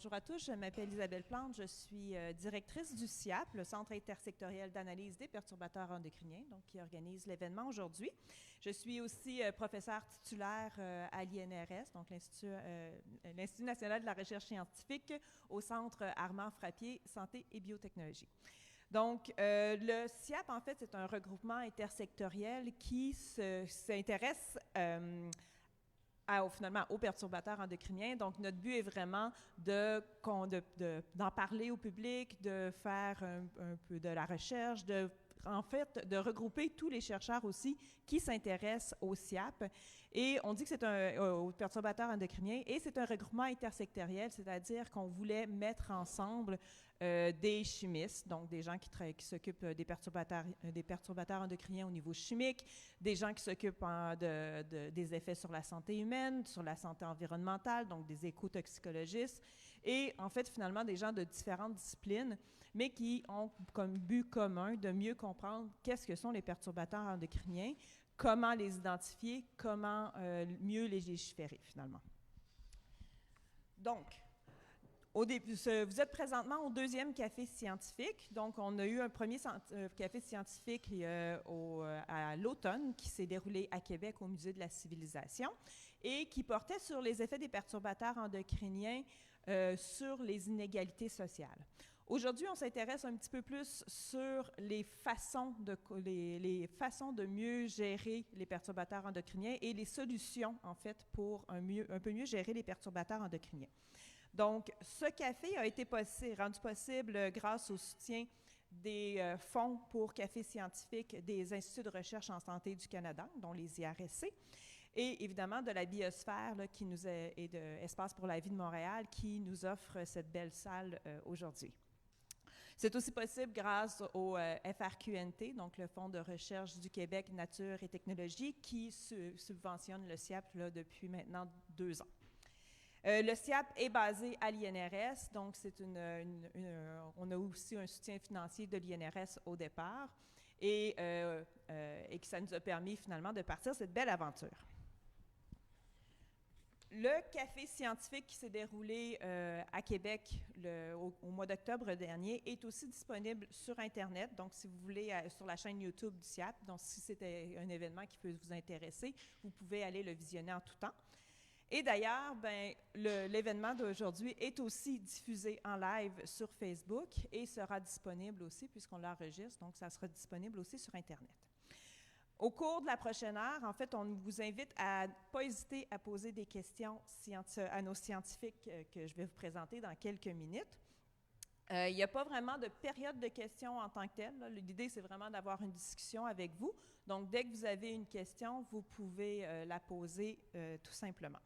Bonjour à tous, je m'appelle Isabelle Plante, je suis directrice du CIAP, le Centre intersectoriel d'analyse des perturbateurs endocriniens, donc qui organise l'événement aujourd'hui. Je suis aussi professeure titulaire à l'INRS, donc l'Institut national de la recherche scientifique au Centre Armand Frappier, Santé et Biotechnologie. Donc, le CIAP, en fait, c'est un regroupement intersectoriel qui s'intéresse finalement aux perturbateurs endocriniens. Donc, notre but est vraiment d'en parler au public, de faire un peu de la recherche, en fait, de regrouper tous les chercheurs aussi qui s'intéressent au SIAP. Et on dit que c'est aux perturbateurs endocriniens, et c'est un regroupement intersectoriel, c'est-à-dire qu'on voulait mettre ensemble des chimistes, donc des gens qui s'occupent des perturbateurs endocriniens au niveau chimique, des gens qui s'occupent des effets sur la santé humaine, sur la santé environnementale, donc des écotoxicologistes, et en fait, finalement, des gens de différentes disciplines, mais qui ont comme but commun de mieux comprendre qu'est-ce que sont les perturbateurs endocriniens, comment les identifier, comment mieux les légiférer, finalement. Donc, vous êtes présentement au deuxième café scientifique. Donc, on a eu un premier café scientifique à l'automne qui s'est déroulé à Québec au Musée de la Civilisation et qui portait sur les effets des perturbateurs endocriniens sur les inégalités sociales. Aujourd'hui, on s'intéresse un petit peu plus sur les façons de mieux gérer les perturbateurs endocriniens et les solutions, en fait, pour un peu mieux gérer les perturbateurs endocriniens. Donc, ce café a été rendu possible grâce au soutien des fonds pour café scientifique des Instituts de recherche en santé du Canada, dont les IRSC, et évidemment de la Biosphère et de Espace pour la vie de Montréal qui nous offre cette belle salle aujourd'hui. C'est aussi possible grâce au FRQNT, donc le Fonds de recherche du Québec Nature et Technologie, qui subventionne le CIAP depuis maintenant 2 ans. Le CIAP est basé à l'INRS, donc on a aussi un soutien financier de l'INRS au départ et que ça nous a permis finalement de partir cette belle aventure. Le café scientifique qui s'est déroulé à Québec au mois d'octobre dernier est aussi disponible sur Internet. Donc, si vous voulez, sur la chaîne YouTube du CIAP, donc si c'était un événement qui peut vous intéresser, vous pouvez aller le visionner en tout temps. Et d'ailleurs, l'événement d'aujourd'hui est aussi diffusé en live sur Facebook et sera disponible aussi, puisqu'on l'enregistre, donc ça sera disponible aussi sur Internet. Au cours de la prochaine heure, en fait, on vous invite à ne pas hésiter à poser des questions à nos scientifiques que je vais vous présenter dans quelques minutes. Il n'y a pas vraiment de période de questions en tant que telle. L'idée, c'est vraiment d'avoir une discussion avec vous. Donc, dès que vous avez une question, vous pouvez la poser tout simplement.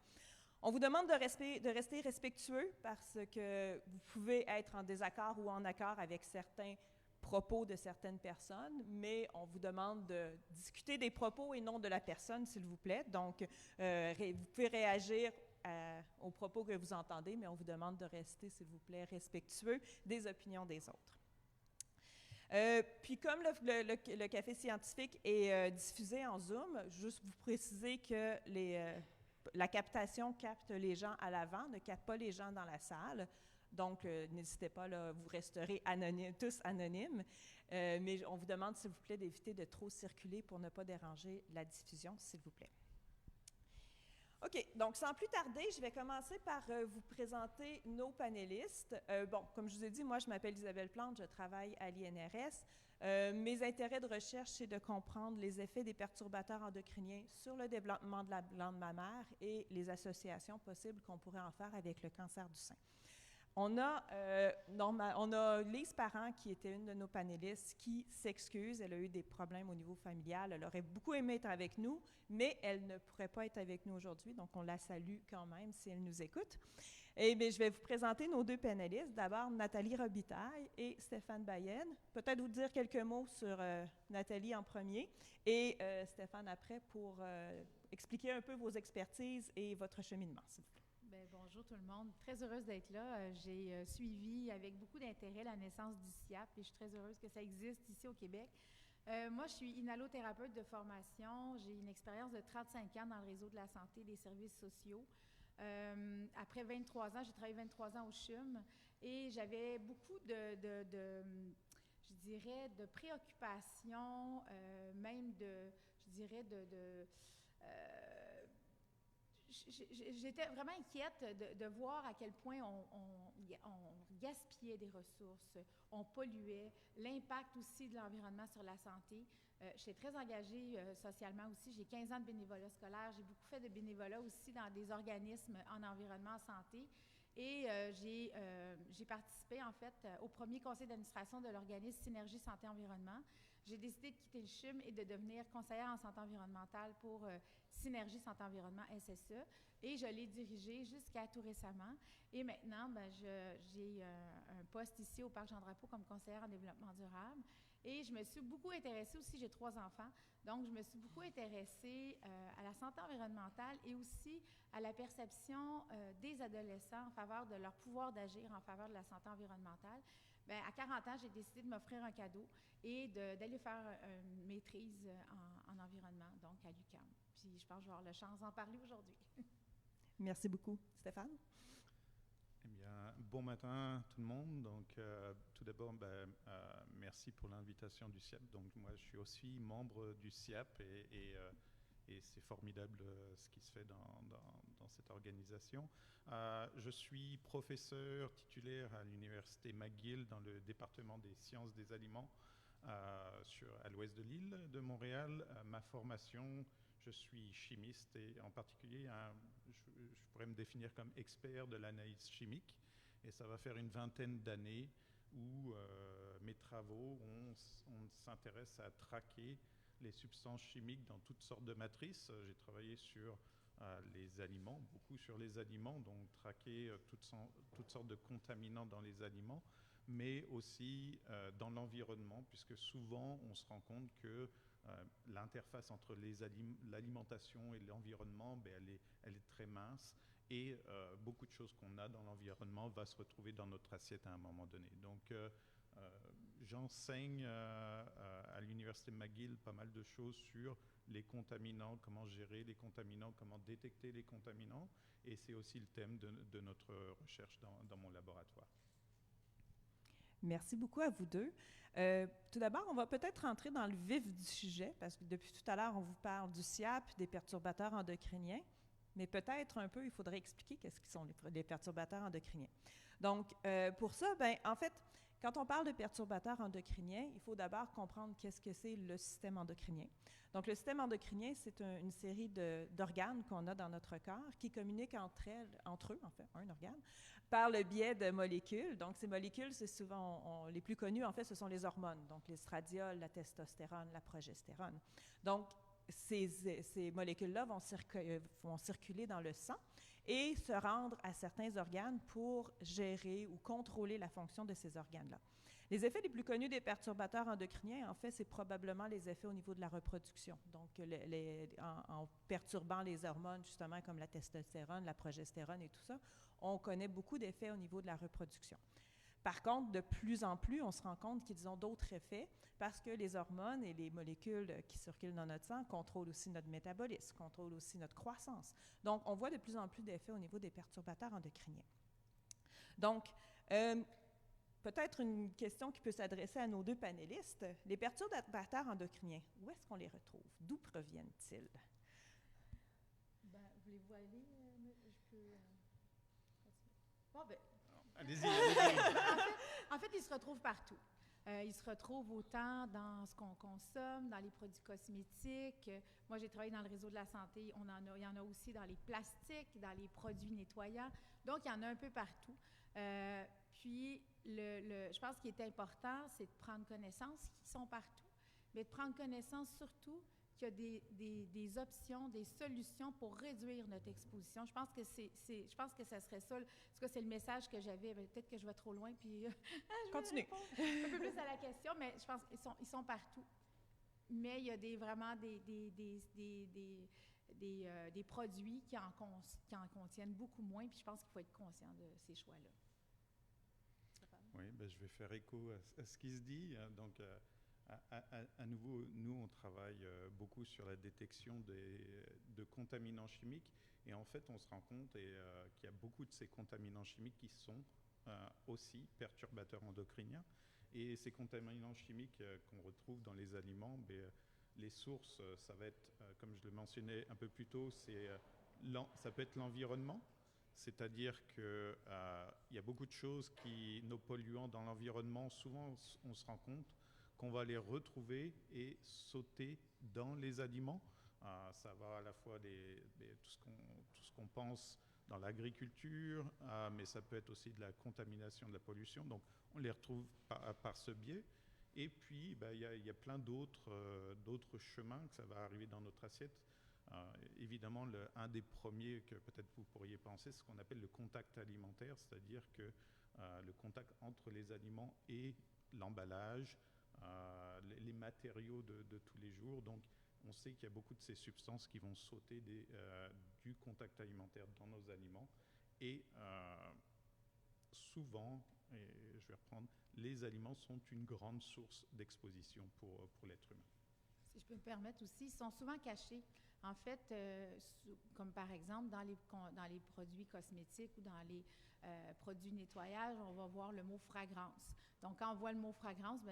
On vous demande de rester respectueux parce que vous pouvez être en désaccord ou en accord avec certains propos de certaines personnes, mais on vous demande de discuter des propos et non de la personne, s'il vous plaît. Donc, vous pouvez réagir aux propos que vous entendez, mais on vous demande de rester, s'il vous plaît, respectueux des opinions des autres. Puis comme le café scientifique est diffusé en Zoom, juste vous préciser que la captation capte les gens à l'avant, ne capte pas les gens dans la salle. Donc, n'hésitez pas, là, vous resterez tous anonymes. Mais on vous demande, s'il vous plaît, d'éviter de trop circuler pour ne pas déranger la diffusion, s'il vous plaît. OK, donc sans plus tarder, je vais commencer par vous présenter nos panélistes. Comme je vous ai dit, moi, je m'appelle Isabelle Plante, je travaille à l'INRS. Mes intérêts de recherche, c'est de comprendre les effets des perturbateurs endocriniens sur le développement de la glande mammaire et les associations possibles qu'on pourrait en faire avec le cancer du sein. On a Lise Parent, qui était une de nos panélistes, qui s'excuse. Elle a eu des problèmes au niveau familial. Elle aurait beaucoup aimé être avec nous, mais elle ne pourrait pas être avec nous aujourd'hui. Donc, on la salue quand même si elle nous écoute. Et bien, je vais vous présenter nos deux panélistes. D'abord, Nathalie Robitaille et Stéphane Bayenne. Peut-être vous dire quelques mots sur Nathalie en premier et Stéphane après pour expliquer un peu vos expertises et votre cheminement, s'il vous plaît. Bien, bonjour tout le monde. Très heureuse d'être là. J'ai suivi avec beaucoup d'intérêt la naissance du CIAP et je suis très heureuse que ça existe ici au Québec. Moi, je suis inhalothérapeute de formation. J'ai une expérience de 35 ans dans le réseau de la santé et des services sociaux. Après 23 ans, j'ai travaillé 23 ans au CHUM et j'avais beaucoup je dirais, de préoccupations, même je dirais, j'étais vraiment inquiète de voir à quel point on gaspillait des ressources, on polluait, l'impact aussi de l'environnement sur la santé. J'étais très engagée socialement aussi. J'ai 15 ans de bénévolat scolaire. J'ai beaucoup fait de bénévolat aussi dans des organismes en environnement, en santé. Et j'ai participé, en fait, au premier conseil d'administration de l'organisme Synergie Santé-Environnement. J'ai décidé de quitter le CHUM et de devenir conseillère en santé environnementale pour Synergie Santé-Environnement SSE. Et je l'ai dirigée jusqu'à tout récemment. Et maintenant, j'ai un poste ici au Parc Jean-Drapeau comme conseillère en développement durable. Et je me suis beaucoup intéressée aussi, j'ai 3 enfants, donc je me suis beaucoup intéressée à la santé environnementale et aussi à la perception des adolescents en faveur de leur pouvoir d'agir en faveur de la santé environnementale. Bien, à 40 ans, j'ai décidé de m'offrir un cadeau et d'aller faire une maîtrise en environnement, donc à l'UQAM. Puis je pense que je vais avoir la chance d'en parler aujourd'hui. Merci beaucoup. Stéphane? Eh bien, bon matin tout le monde. Donc, tout d'abord, merci pour l'invitation du SIAP. Donc, moi, je suis aussi membre du SIAP et c'est formidable ce qui se fait dans cette organisation. Je suis professeur titulaire à l'Université McGill dans le département des sciences des aliments à l'ouest de l'île de Montréal. Ma formation, je suis chimiste et en particulier, je pourrais me définir comme expert de l'analyse chimique. Et ça va faire une vingtaine d'années où mes travaux, on s'intéresse à traquer les substances chimiques dans toutes sortes de matrices. J'ai travaillé sur les aliments, beaucoup sur les aliments, donc traquer toutes sortes de contaminants dans les aliments, mais aussi dans l'environnement, puisque souvent on se rend compte que l'interface entre l'alimentation et l'environnement, elle est très mince et beaucoup de choses qu'on a dans l'environnement va se retrouver dans notre assiette à un moment donné. Donc, j'enseigne à l'Université McGill pas mal de choses sur les contaminants, comment gérer les contaminants, comment détecter les contaminants, et c'est aussi le thème de notre recherche dans mon laboratoire. Merci beaucoup à vous deux. Tout d'abord, on va peut-être rentrer dans le vif du sujet, parce que depuis tout à l'heure, on vous parle du SIAP, des perturbateurs endocriniens, mais peut-être un peu, il faudrait expliquer qu'est-ce qu'ils sont les perturbateurs endocriniens. Donc, pour ça, en fait, quand on parle de perturbateurs endocriniens, il faut d'abord comprendre qu'est-ce que c'est le système endocrinien. Donc, le système endocrinien, c'est une série d'organes qu'on a dans notre corps qui communiquent entre eux, en fait, un organe, par le biais de molécules. Donc, ces molécules, c'est souvent, les plus connues, en fait, ce sont les hormones, donc l'estradiol, la testostérone, la progestérone. Donc, ces molécules-là vont circuler dans le sang et se rendre à certains organes pour gérer ou contrôler la fonction de ces organes-là. Les effets les plus connus des perturbateurs endocriniens, en fait, c'est probablement les effets au niveau de la reproduction. Donc, en perturbant les hormones, justement, comme la testostérone, la progestérone et tout ça, on connaît beaucoup d'effets au niveau de la reproduction. Par contre, de plus en plus, on se rend compte qu'ils ont d'autres effets parce que les hormones et les molécules qui circulent dans notre sang contrôlent aussi notre métabolisme, contrôlent aussi notre croissance. Donc, on voit de plus en plus d'effets au niveau des perturbateurs endocriniens. Donc, peut-être une question qui peut s'adresser à nos deux panélistes. Les perturbateurs endocriniens, où est-ce qu'on les retrouve? D'où proviennent-ils? Voulez-vous aller? Je peux... Bon, allez-y, allez-y. En fait, ils se retrouvent partout. Ils se retrouvent autant dans ce qu'on consomme, dans les produits cosmétiques. Moi, j'ai travaillé dans le réseau de la santé. Il y en a aussi dans les plastiques, dans les produits nettoyants. Donc, il y en a un peu partout. Puis, je pense qu'il est important, c'est de prendre connaissance qu'ils sont partout, mais de prendre connaissance surtout qu'il y a des options, des solutions pour réduire notre exposition. Je pense que ça serait ça. En tout cas, c'est le message que j'avais. Peut-être que je vais trop loin, puis Continue. un peu plus à la question, mais je pense qu'ils sont partout. Mais il y a vraiment des produits qui en contiennent beaucoup moins, puis je pense qu'il faut être conscient de ces choix-là. Oui, je vais faire écho à ce qui se dit. Donc, À nouveau, nous, on travaille beaucoup sur la détection de contaminants chimiques. Et en fait, on se rend compte qu'il y a beaucoup de ces contaminants chimiques qui sont aussi perturbateurs endocriniens. Et ces contaminants chimiques qu'on retrouve dans les aliments, les sources, ça va être, comme je le mentionnais un peu plus tôt, ça peut être l'environnement. C'est-à-dire qu'il y a beaucoup de choses nos polluants dans l'environnement, souvent on se rend compte qu'on va les retrouver et sauter dans les aliments. Ça va à la fois tout ce qu'on pense dans l'agriculture, mais ça peut être aussi de la contamination, de la pollution. Donc on les retrouve par ce biais. Et puis il y a plein d'autres chemins que ça va arriver dans notre assiette. Évidemment, un des premiers que peut-être vous pourriez penser, c'est ce qu'on appelle le contact alimentaire, c'est-à-dire que le contact entre les aliments et l'emballage, les matériaux de tous les jours. Donc, on sait qu'il y a beaucoup de ces substances qui vont sauter du contact alimentaire dans nos aliments. Et souvent, et je vais reprendre, les aliments sont une grande source d'exposition pour l'être humain. Si je peux me permettre aussi, ils sont souvent cachés. En fait, comme par exemple dans les produits cosmétiques ou dans les produits de nettoyage, on va voir le mot fragrance. Donc, quand on voit le mot fragrance,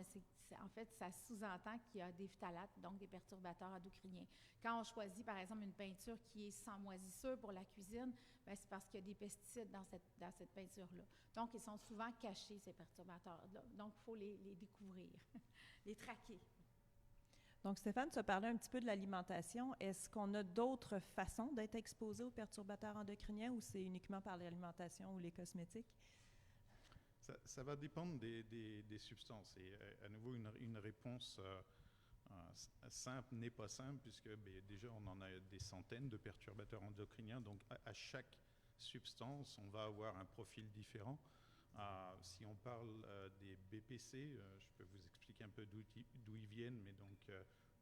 en fait, ça sous-entend qu'il y a des phtalates, donc des perturbateurs endocriniens. Quand on choisit, par exemple, une peinture qui est sans moisissure pour la cuisine, c'est parce qu'il y a des pesticides dans cette peinture-là. Donc, ils sont souvent cachés, ces perturbateurs-là. Donc, il faut les découvrir, les traquer. Donc, Stéphane, tu as parlé un petit peu de l'alimentation. Est-ce qu'on a d'autres façons d'être exposé aux perturbateurs endocriniens ou c'est uniquement par l'alimentation ou les cosmétiques? Ça va dépendre des substances. Et à nouveau, une réponse simple n'est pas simple puisque déjà, on en a des centaines de perturbateurs endocriniens. Donc, à chaque substance, on va avoir un profil différent. Si on parle des BPC, je peux vous expliquer un peu d'où ils viennent, mais donc,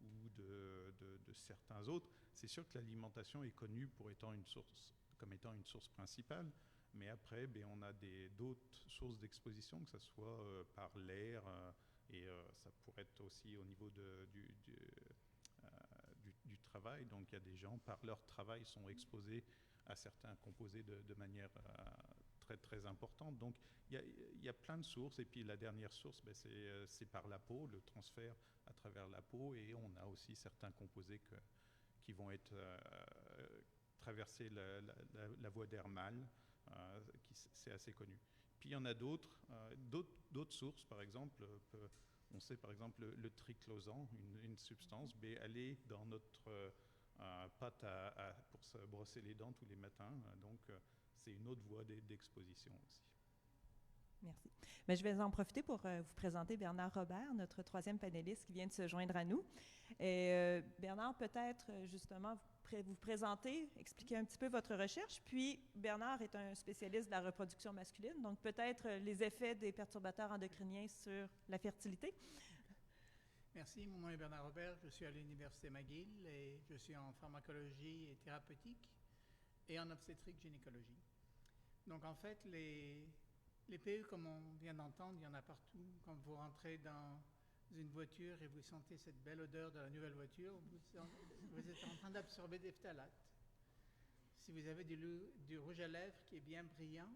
ou de certains autres. C'est sûr que l'alimentation est connue comme étant une source principale, mais après, on a d'autres sources d'exposition, que ce soit par l'air, et ça pourrait être aussi au niveau du travail. Donc il y a des gens, par leur travail, sont exposés à certains composés de manière très, très importante. Donc il y a plein de sources. Et puis la dernière source, c'est par la peau, le transfert à travers la peau. Et on a aussi certains composés qui vont être traverser la voie dermale. C'est assez connu. Puis il y en a d'autres sources, par exemple, on sait par exemple le triclosan, une substance, elle est dans notre pâte pour se brosser les dents tous les matins, donc c'est une autre voie d'exposition aussi. Merci. Mais je vais en profiter pour vous présenter Bernard Robert, notre troisième panéliste qui vient de se joindre à nous. Et Bernard, peut-être justement vous présenter, expliquer un petit peu votre recherche. Puis Bernard est un spécialiste de la reproduction masculine, donc peut-être les effets des perturbateurs endocriniens sur la fertilité. Merci, mon nom est Bernard Robert, je suis à l'Université McGill et je suis en pharmacologie et thérapeutique et en obstétrique-gynécologie. Donc en fait, les PE, comme on vient d'entendre, il y en a partout. Quand vous rentrez dans une voiture et vous sentez cette belle odeur de la nouvelle voiture, vous êtes en train d'absorber des phtalates. Si vous avez du rouge à lèvres qui est bien brillant,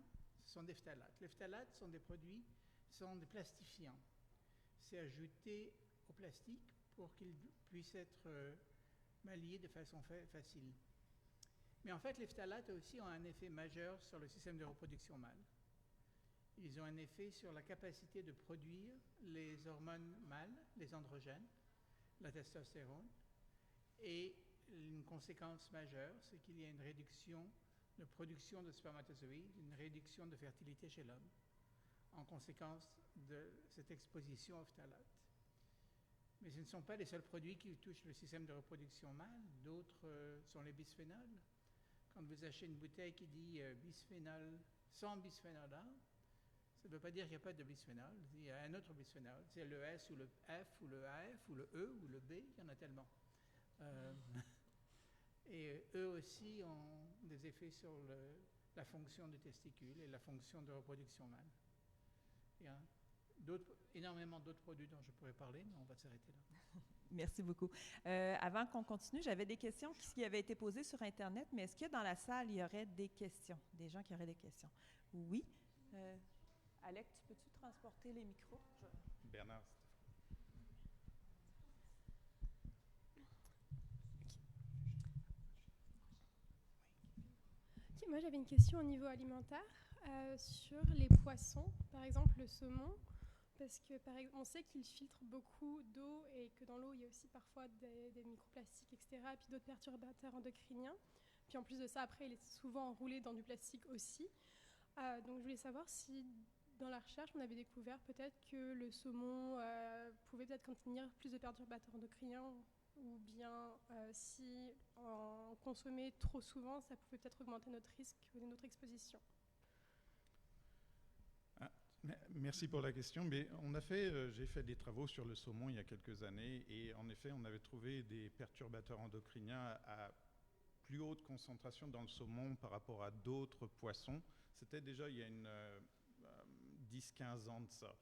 ce sont des phtalates. Les phtalates sont des plastifiants. C'est ajouté au plastique pour qu'il puisse être manié de façon facile. Mais en fait, les phtalates aussi ont un effet majeur sur le système de reproduction mâle. Ils ont un effet sur la capacité de produire les hormones mâles, les androgènes, la testostérone. Et une conséquence majeure, c'est qu'il y a une réduction de production de spermatozoïdes, une réduction de fertilité chez l'homme, en conséquence de cette exposition aux phtalates. Mais ce ne sont pas les seuls produits qui touchent le système de reproduction mâle. D'autres sont les bisphénols. Quand vous achetez une bouteille qui dit bisphénol, sans bisphénol A, ça ne veut pas dire qu'il n'y a pas de bisphénol. Il y a un autre bisphénol. C'est le S ou le F ou le AF ou le E ou le B. Il y en a tellement. Et eux aussi ont des effets sur la fonction du testicule et la fonction de reproduction mâle. énormément d'autres produits dont je pourrais parler, mais on va s'arrêter là. Merci beaucoup. Avant qu'on continue, j'avais des questions qui avaient été posées sur Internet, mais est-ce que dans la salle, il y aurait des questions, des gens qui auraient des questions? Oui. Alec, tu peux-tu transporter les micros? Bernard. Ok, moi j'avais une question au niveau alimentaire sur les poissons, par exemple le saumon, parce que on sait qu'il filtre beaucoup d'eau et que dans l'eau il y a aussi parfois des microplastiques, etc., et puis d'autres perturbateurs endocriniens. Puis en plus de ça, après il est souvent enroulé dans du plastique aussi. Donc je voulais savoir si dans la recherche on avait découvert peut-être que le saumon pouvait peut-être contenir plus de perturbateurs endocriniens, ou bien si en consommer trop souvent, ça pouvait peut-être augmenter notre risque ou notre exposition. Merci pour la question. Mais j'ai fait des travaux sur le saumon il y a quelques années et en effet, on avait trouvé des perturbateurs endocriniens à plus haute concentration dans le saumon par rapport à d'autres poissons. C'était déjà il y a 10-15 ans de ça.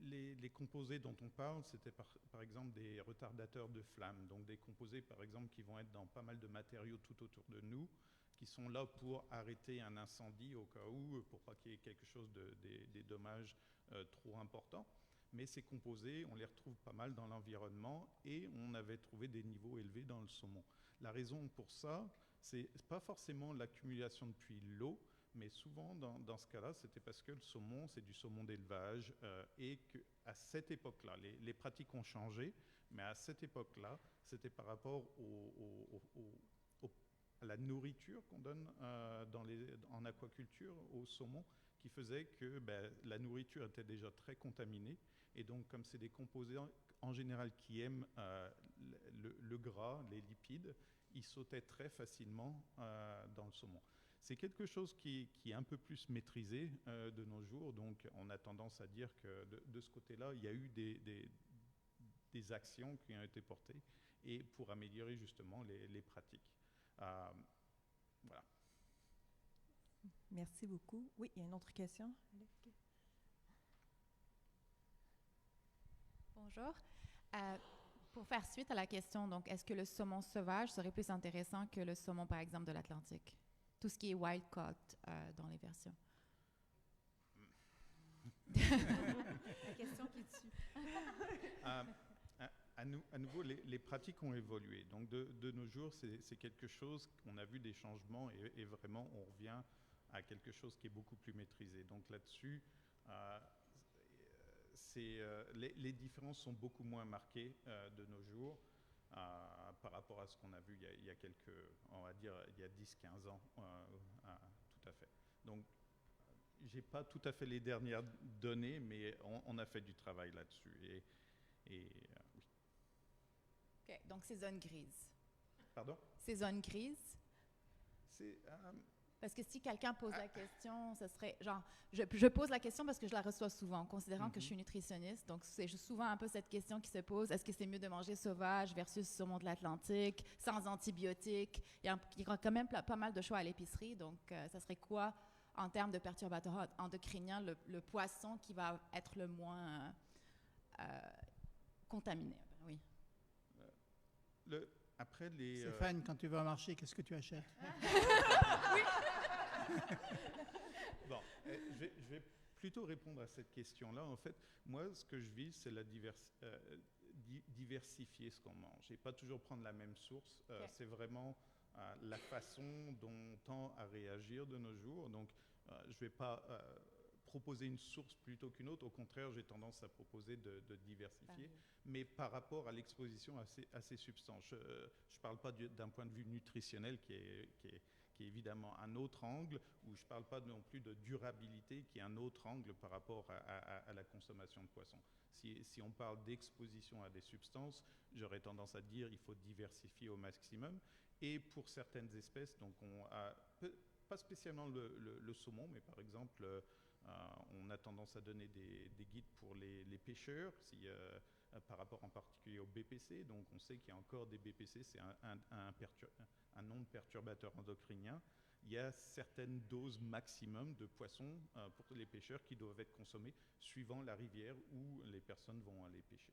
Les composés dont on parle, c'était par exemple des retardateurs de flamme, donc des composés par exemple qui vont être dans pas mal de matériaux tout autour de nous, qui sont là pour arrêter un incendie au cas où, pour pas qu'il y ait quelque chose des dommages trop importants. Mais ces composés, on les retrouve pas mal dans l'environnement et on avait trouvé des niveaux élevés dans le saumon. La raison pour ça, c'est pas forcément l'accumulation depuis l'eau, mais souvent, dans ce cas-là, c'était parce que le saumon, c'est du saumon d'élevage et qu'à cette époque-là, les pratiques ont changé, mais à cette époque-là, c'était par rapport à la nourriture qu'on donne en aquaculture au saumon qui faisait que la nourriture était déjà très contaminée. Et donc, comme c'est des composés en général qui aiment le gras, les lipides, ils sautaient très facilement dans le saumon. C'est quelque chose qui est un peu plus maîtrisé de nos jours, donc on a tendance à dire que de ce côté-là, il y a eu des actions qui ont été portées et pour améliorer justement les pratiques. Voilà. Merci beaucoup. Oui, il y a une autre question. Bonjour. Pour faire suite à la question, donc, est-ce que le saumon sauvage serait plus intéressant que le saumon, par exemple, de l'Atlantique? Tout ce qui est wild caught dans les versions. La question qui tue. À nouveau, les pratiques ont évolué. Donc, de nos jours, c'est quelque chose, on a vu des changements et vraiment, on revient à quelque chose qui est beaucoup plus maîtrisé. Donc, là-dessus, les différences sont beaucoup moins marquées de nos jours par rapport à ce qu'on a vu il y a quelques, on va dire, il y a 10-15 ans, tout à fait. Donc, j'ai pas tout à fait les dernières données, mais on a fait du travail là-dessus. Oui. OK, donc c'est zone grise. Pardon? C'est zone grise? Parce que si quelqu'un pose la question, ce serait genre, je pose la question parce que je la reçois souvent, considérant que je suis nutritionniste. Donc, c'est souvent un peu cette question qui se pose. Est-ce que c'est mieux de manger sauvage versus saumon de l'Atlantique, sans antibiotiques? Il y a quand même pas mal de choix à l'épicerie. Donc, ça serait quoi, en termes de perturbateurs endocriniens, le poisson qui va être le moins contaminé? Oui. Après les... Stéphane, quand tu vas au marché, qu'est-ce que tu achètes? Oui. Bon, je vais plutôt répondre à cette question-là. En fait, moi, ce que je vise, c'est diversifier ce qu'on mange et pas toujours prendre la même source. Okay. C'est vraiment la façon dont on tend à réagir de nos jours. Donc, je ne vais pas proposer une source plutôt qu'une autre. Au contraire, j'ai tendance à proposer de diversifier, mais par rapport à l'exposition à ces substances. Je ne parle pas d'un point de vue nutritionnel qui est évidemment un autre angle, ou je ne parle pas non plus de durabilité qui est un autre angle par rapport à la consommation de poissons. Si on parle d'exposition à des substances, j'aurais tendance à dire qu'il faut diversifier au maximum. Et pour certaines espèces, donc pas spécialement le saumon, mais par exemple, on a tendance à donner des guides pour les pêcheurs, par rapport en particulier au BPC. Donc on sait qu'il y a encore des BPC, c'est un nom de perturbateur endocrinien. Il il y a certaines doses maximum de poissons pour les pêcheurs qui doivent être consommées suivant la rivière où les personnes vont aller pêcher.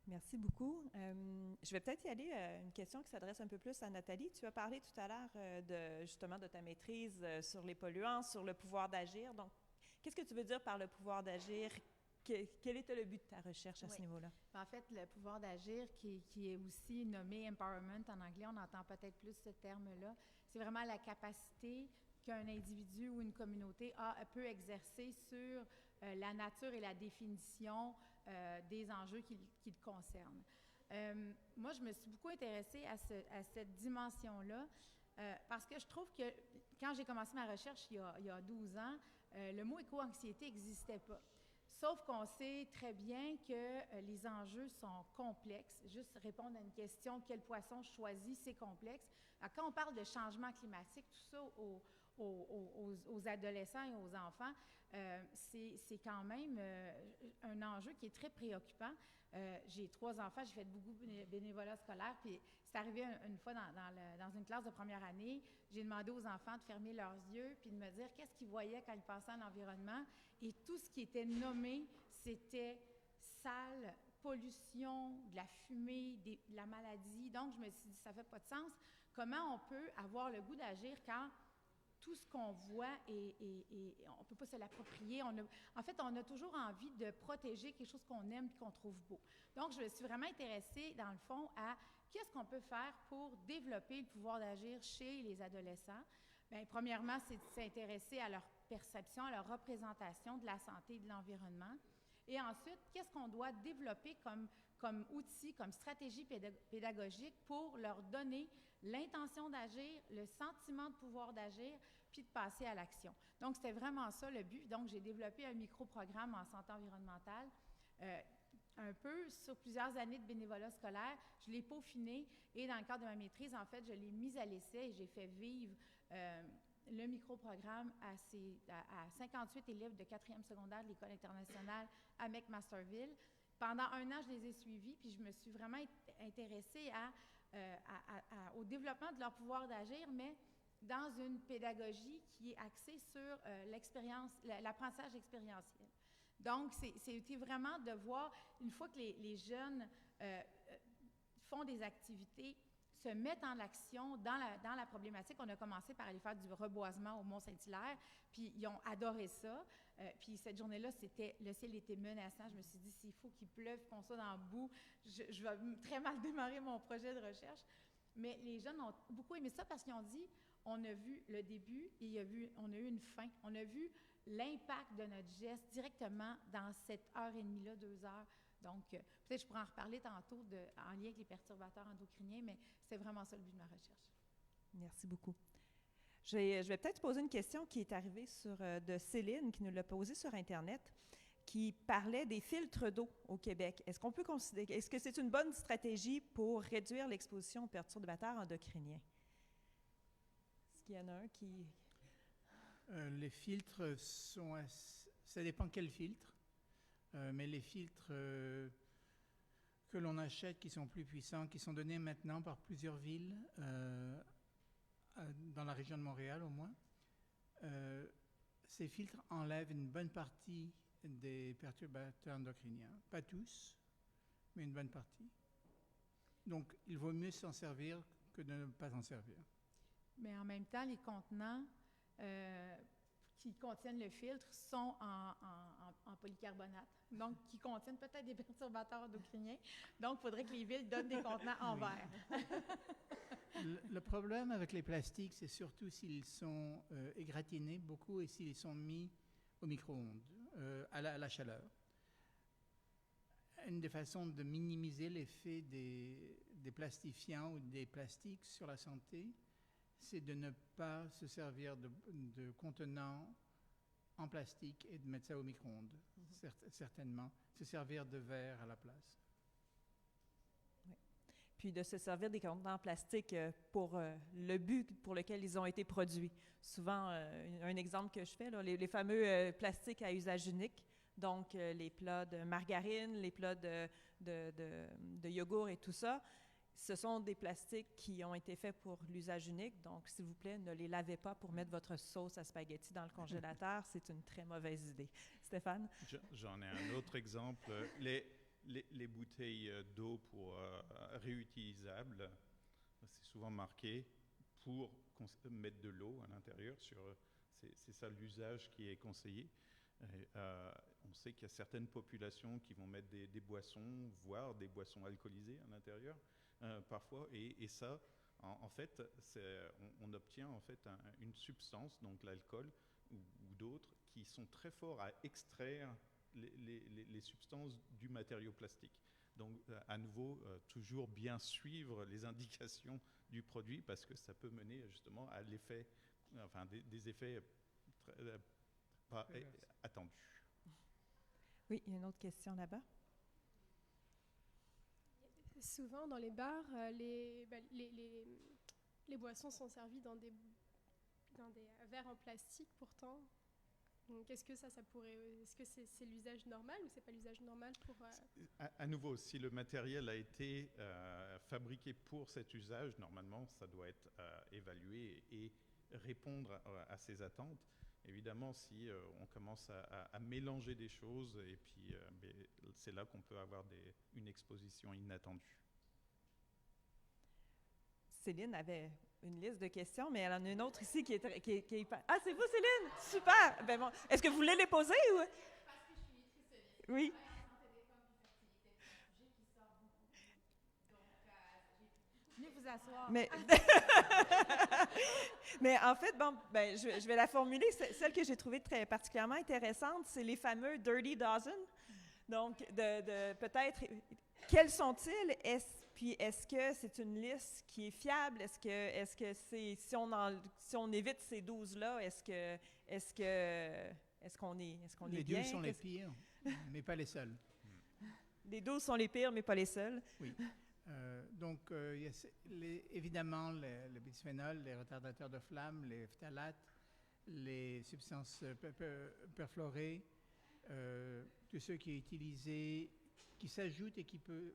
Merci beaucoup. Je vais peut-être y aller une question qui s'adresse un peu plus à Nathalie. Tu as parlé tout à l'heure justement de ta maîtrise sur les polluants, sur le pouvoir d'agir. Donc, qu'est-ce que tu veux dire par le pouvoir d'agir? Quel était le but de ta recherche à ce niveau-là? En fait, le pouvoir d'agir, qui est aussi nommé empowerment en anglais, on entend peut-être plus ce terme-là, c'est vraiment la capacité qu'un individu ou une communauté peut exercer sur la nature et la définition des enjeux qui le concernent. Moi, je me suis beaucoup intéressée à cette dimension-là parce que je trouve que quand j'ai commencé ma recherche il y a 12 ans, le mot éco-anxiété n'existait pas. Sauf qu'on sait très bien que les enjeux sont complexes. Juste répondre à une question, quel poisson je choisis, c'est complexe. Alors, quand on parle de changement climatique, tout ça aux adolescents et aux enfants, c'est quand même un enjeu qui est très préoccupant. J'ai 3 enfants, j'ai fait beaucoup de bénévolat scolaire, puis c'est arrivé une fois dans une classe de première année, j'ai demandé aux enfants de fermer leurs yeux puis de me dire qu'est-ce qu'ils voyaient quand ils pensaient à l'environnement, et tout ce qui était nommé, c'était sale, pollution, de la fumée, de la maladie. Donc, je me suis dit, ça fait pas de sens. Comment on peut avoir le goût d'agir quand tout ce qu'on voit on ne peut pas se l'approprier. En fait, on a toujours envie de protéger quelque chose qu'on aime et qu'on trouve beau. Donc, je me suis vraiment intéressée, dans le fond, à qu'est-ce qu'on peut faire pour développer le pouvoir d'agir chez les adolescents. Bien, premièrement, c'est de s'intéresser à leur perception, à leur représentation de la santé et de l'environnement. Et ensuite, qu'est-ce qu'on doit développer comme outil, comme stratégie pédagogique pour leur donner l'intention d'agir, le sentiment de pouvoir d'agir, puis de passer à l'action. Donc, c'était vraiment ça le but. Donc, j'ai développé un micro-programme en santé environnementale, un peu sur plusieurs années de bénévolat scolaire. Je l'ai peaufiné et dans le cadre de ma maîtrise, en fait, je l'ai mise à l'essai et j'ai fait vivre le micro-programme à 58 élèves de 4e secondaire de l'École internationale à McMasterville. Pendant 1 an, je les ai suivis, puis je me suis vraiment intéressée au développement de leur pouvoir d'agir, mais dans une pédagogie qui est axée sur l'apprentissage expérientiel. Donc, c'était vraiment de voir, une fois que les jeunes font des activités, se mettent en action dans la problématique. On a commencé par aller faire du reboisement au Mont-Saint-Hilaire, puis ils ont adoré ça. Puis cette journée-là, le ciel était menaçant. Je me suis dit, s'il faut qu'il pleuve, qu'on soit dans le bout, je vais très mal démarrer mon projet de recherche. Mais les jeunes ont beaucoup aimé ça parce qu'ils ont dit, on a vu le début et on a eu une fin. On a vu l'impact de notre geste directement dans cette heure et demie-là, 2 heures. Donc, peut-être je pourrais en reparler tantôt en lien avec les perturbateurs endocriniens, mais c'est vraiment ça le but de ma recherche. Merci beaucoup. Je vais peut-être poser une question qui est arrivée de Céline, qui nous l'a posée sur Internet, qui parlait des filtres d'eau au Québec. Est-ce que c'est une bonne stratégie pour réduire l'exposition aux perturbateurs endocriniens? Est-ce qu'il y en a un qui... Les filtres ça dépend quel filtre. Mais les filtres que l'on achète, qui sont plus puissants, qui sont donnés maintenant par plusieurs villes, dans la région de Montréal au moins, ces filtres enlèvent une bonne partie des perturbateurs endocriniens. Pas tous, mais une bonne partie. Donc, il vaut mieux s'en servir que de ne pas en servir. Mais en même temps, les contenants qui contiennent le filtre sont en polycarbonate, donc qui contiennent peut-être des perturbateurs endocriniens. Donc, il faudrait que les villes donnent des contenants en verre. Le problème avec les plastiques, c'est surtout s'ils sont égratignés beaucoup et s'ils sont mis au micro-ondes, à la chaleur. Une des façons de minimiser l'effet des plastifiants ou des plastiques sur la santé, c'est de ne pas se servir de contenants en plastique et de mettre ça au micro-ondes, certainement. Se servir de verre à la place. Oui. Puis de se servir des contenants en plastique pour le but pour lequel ils ont été produits. Souvent, un exemple que je fais, là, les fameux plastiques à usage unique, donc les plats de margarine, les plats de yogourt et tout ça, ce sont des plastiques qui ont été faits pour l'usage unique, donc s'il vous plaît, ne les lavez pas pour mettre votre sauce à spaghetti dans le congélateur, c'est une très mauvaise idée. Stéphane? J'en ai un autre exemple. Les bouteilles d'eau pour réutilisables, c'est souvent marqué pour mettre de l'eau à l'intérieur. C'est ça l'usage qui est conseillé. Et, on sait qu'il y a certaines populations qui vont mettre des boissons, voire des boissons alcoolisées à l'intérieur parfois. Et ça, en fait, on obtient en fait une substance, donc l'alcool ou d'autres, qui sont très forts à extraire les substances du matériau plastique. Donc, à nouveau, toujours bien suivre les indications du produit parce que ça peut mener justement à l'effet, enfin des effets pas attendus. Oui, il y a une autre question là-bas. Souvent, dans les bars, les boissons sont servies dans des verres en plastique, pourtant. Donc, est-ce que est-ce que c'est l'usage normal ou c'est pas l'usage normal pour... À nouveau, si le matériel a été fabriqué pour cet usage, normalement, ça doit être évalué et répondre à ces attentes. Évidemment, si on commence à mélanger des choses, et puis c'est là qu'on peut avoir une exposition inattendue. Céline avait une liste de questions, mais elle en a une autre ici qui est hyper... Ah, c'est vous, Céline? Super! Ben bon, est-ce que vous voulez les poser ou... Parce que je suis nutritionniste. Oui. Venez vous asseoir. Mais en fait, bon, ben, je vais la formuler. Celle que j'ai trouvée très particulièrement intéressante, c'est les fameux Dirty Dozen. Donc, peut-être, quels sont-ils? Puis, est-ce que c'est une liste qui est fiable? Est-ce que c'est, si on évite ces 12-là, est-ce qu'on est bien? Les 12 sont les pires, mais pas les seuls. Les 12 sont les pires, mais pas les seuls. Oui. Donc, il y a évidemment le bisphénol, les retardateurs de flamme, les phtalates, les substances perfluorées, tout ce qui est utilisé, qui s'ajoute et qui peut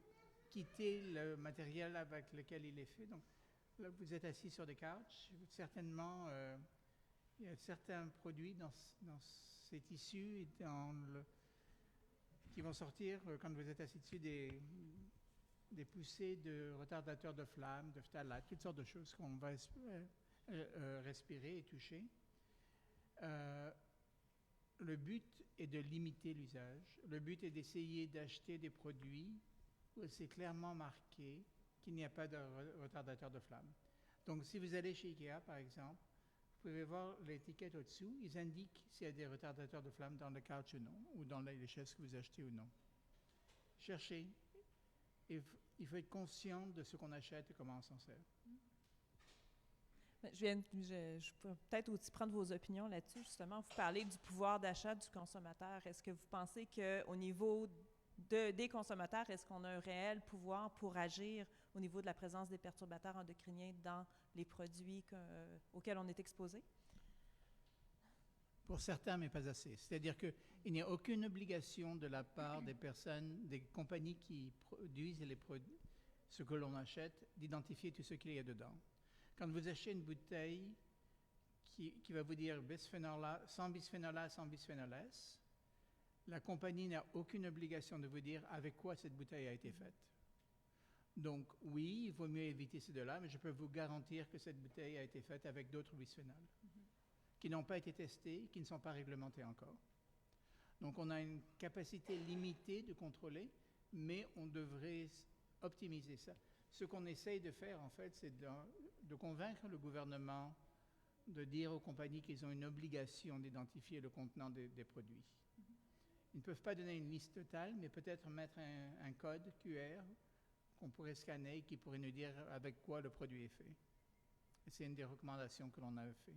quitter le matériel avec lequel il est fait. Donc, là, vous êtes assis sur des couches, certainement, il y a certains produits dans ces tissus qui vont sortir quand vous êtes assis dessus des poussées de retardateurs de flamme, de phtalates, toutes sortes de choses qu'on va respirer et toucher. Le but est de limiter l'usage. Le but est d'essayer d'acheter des produits où c'est clairement marqué qu'il n'y a pas de retardateur de flamme. Donc, si vous allez chez IKEA, par exemple, vous pouvez voir l'étiquette au-dessous. Ils indiquent s'il y a des retardateurs de flamme dans le couch ou non, ou dans les chaises que vous achetez ou non. Cherchez. Il faut être conscient de ce qu'on achète et comment on s'en sert. Je peux peut-être aussi prendre vos opinions là-dessus. Justement, vous parlez du pouvoir d'achat du consommateur. Est-ce que vous pensez qu'au niveau des consommateurs, est-ce qu'on a un réel pouvoir pour agir au niveau de la présence des perturbateurs endocriniens dans les produits auxquels on est exposé? Pour certains, mais pas assez. C'est-à-dire qu'il n'y a aucune obligation de la part des personnes, des compagnies qui produisent ce que l'on achète, d'identifier tout ce qu'il y a dedans. Quand vous achetez une bouteille qui va vous dire bisphénol A, sans bisphénol A, sans bisphénol S, la compagnie n'a aucune obligation de vous dire avec quoi cette bouteille a été faite. Donc oui, il vaut mieux éviter ces deux-là, mais je peux vous garantir que cette bouteille a été faite avec d'autres bisphénols qui n'ont pas été testés, qui ne sont pas réglementés encore. Donc on a une capacité limitée de contrôler, mais on devrait optimiser ça. Ce qu'on essaye de faire, en fait, c'est de convaincre le gouvernement de dire aux compagnies qu'ils ont une obligation d'identifier le contenant des produits. Ils ne peuvent pas donner une liste totale, mais peut-être mettre un code QR qu'on pourrait scanner et qui pourrait nous dire avec quoi le produit est fait. Et c'est une des recommandations que l'on a fait.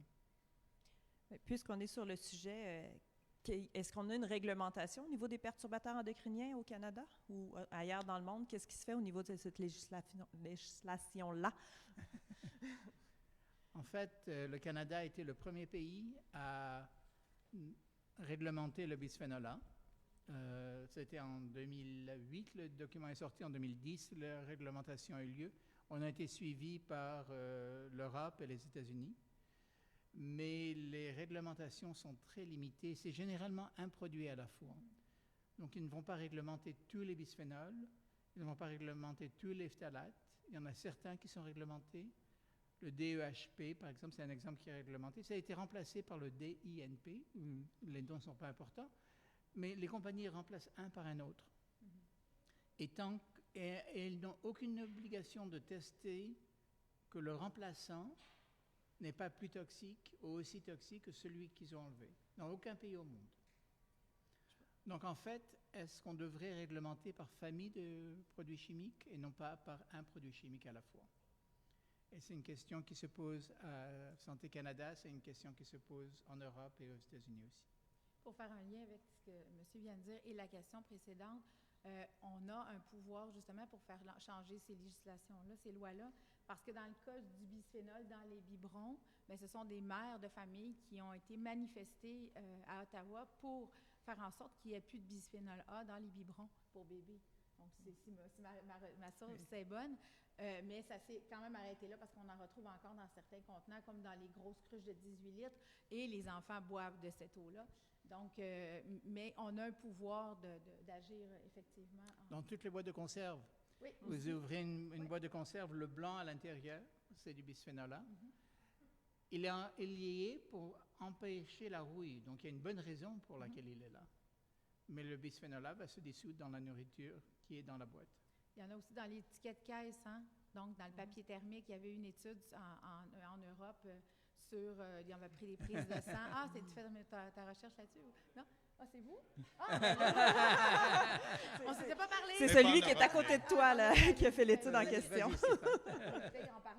Puisqu'on est sur le sujet, est-ce qu'on a une réglementation au niveau des perturbateurs endocriniens au Canada ou ailleurs dans le monde? Qu'est-ce qui se fait au niveau de cette législation-là? En fait, le Canada a été le premier pays à réglementer le bisphénol A. C'était en 2008, le document est sorti en 2010, la réglementation a eu lieu. On a été suivi par l'Europe et les États-Unis, mais les réglementations sont très limitées. C'est généralement un produit à la fois. Donc, ils ne vont pas réglementer tous les bisphénols, ils ne vont pas réglementer tous les phtalates. Il y en a certains qui sont réglementés. Le DEHP, par exemple, c'est un exemple qui est réglementé. Ça a été remplacé par le DINP. Les noms ne sont pas importants, mais les compagnies remplacent un par un autre. Et elles n'ont aucune obligation de tester que le remplaçant n'est pas plus toxique ou aussi toxique que celui qu'ils ont enlevé. Dans aucun pays au monde. Donc, en fait, est-ce qu'on devrait réglementer par famille de produits chimiques et non pas par un produit chimique à la fois? Et c'est une question qui se pose à Santé Canada, c'est une question qui se pose en Europe et aux États-Unis aussi. Pour faire un lien avec ce que M. vient de dire et la question précédente, on a un pouvoir justement pour faire changer ces législations-là, ces lois-là, parce que dans le cas du bisphénol dans les biberons, bien, ce sont des mères de famille qui ont été manifestées à Ottawa pour faire en sorte qu'il n'y ait plus de bisphénol A dans les biberons pour bébés. Donc, si ma source est bonne, mais ça s'est quand même arrêté là parce qu'on en retrouve encore dans certains contenants, comme dans les grosses cruches de 18 litres, et les enfants boivent de cette eau-là. Donc, mais on a un pouvoir d'agir effectivement. Dans toutes les boîtes de conserve, oui, vous aussi. ouvrez une boîte de conserve, le blanc à l'intérieur, c'est du bisphénol A. Il est lié pour empêcher la rouille, donc il y a une bonne raison pour laquelle il est là. Mais le bisphénol A va se dissoudre dans la nourriture qui est dans la boîte. Il y en a aussi dans l'étiquette caisse, hein? Donc dans le papier thermique, il y avait une étude en Europe sur, ils avaient pris des prises de sang. Ah, tu fais ta recherche là-dessus? Non? Ah, c'est vous? Ah, ben là, on ne s'était pas parlé. C'est celui qui est à côté de toi, là, qui a fait l'étude en question.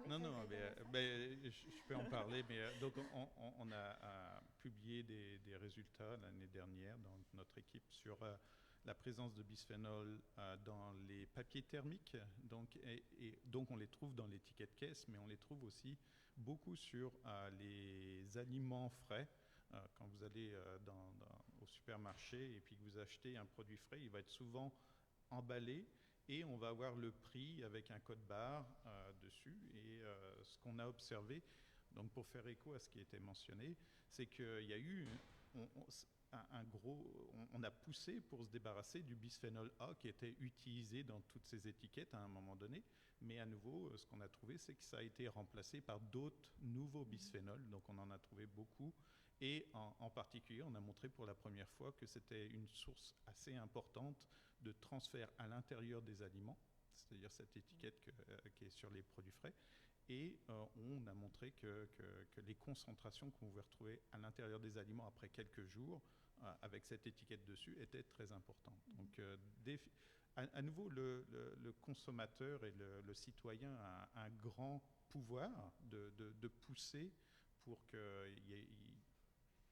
Non, je peux en parler, mais donc on a publié des résultats l'année dernière dans notre équipe sur la présence de bisphénol dans les papiers thermiques, donc on les trouve dans l'étiquette caisse, mais on les trouve aussi beaucoup sur les aliments frais. Quand vous allez au supermarché et puis que vous achetez un produit frais, il va être souvent emballé et on va avoir le prix avec un code barre dessus. Et ce qu'on a observé, donc pour faire écho à ce qui était mentionné, c'est qu'il y a eu on a poussé pour se débarrasser du bisphénol A qui était utilisé dans toutes ces étiquettes à un moment donné. Mais à nouveau, ce qu'on a trouvé, c'est que ça a été remplacé par d'autres nouveaux bisphénols. Donc on en a trouvé beaucoup. Et en particulier, on a montré pour la première fois que c'était une source assez importante de transfert à l'intérieur des aliments, c'est-à-dire cette étiquette qui est sur les produits frais. Et on a montré que les concentrations qu'on pouvait retrouver à l'intérieur des aliments après quelques jours, avec cette étiquette dessus, étaient très importantes. Donc, à nouveau, le consommateur et le citoyen a un grand pouvoir de pousser pour que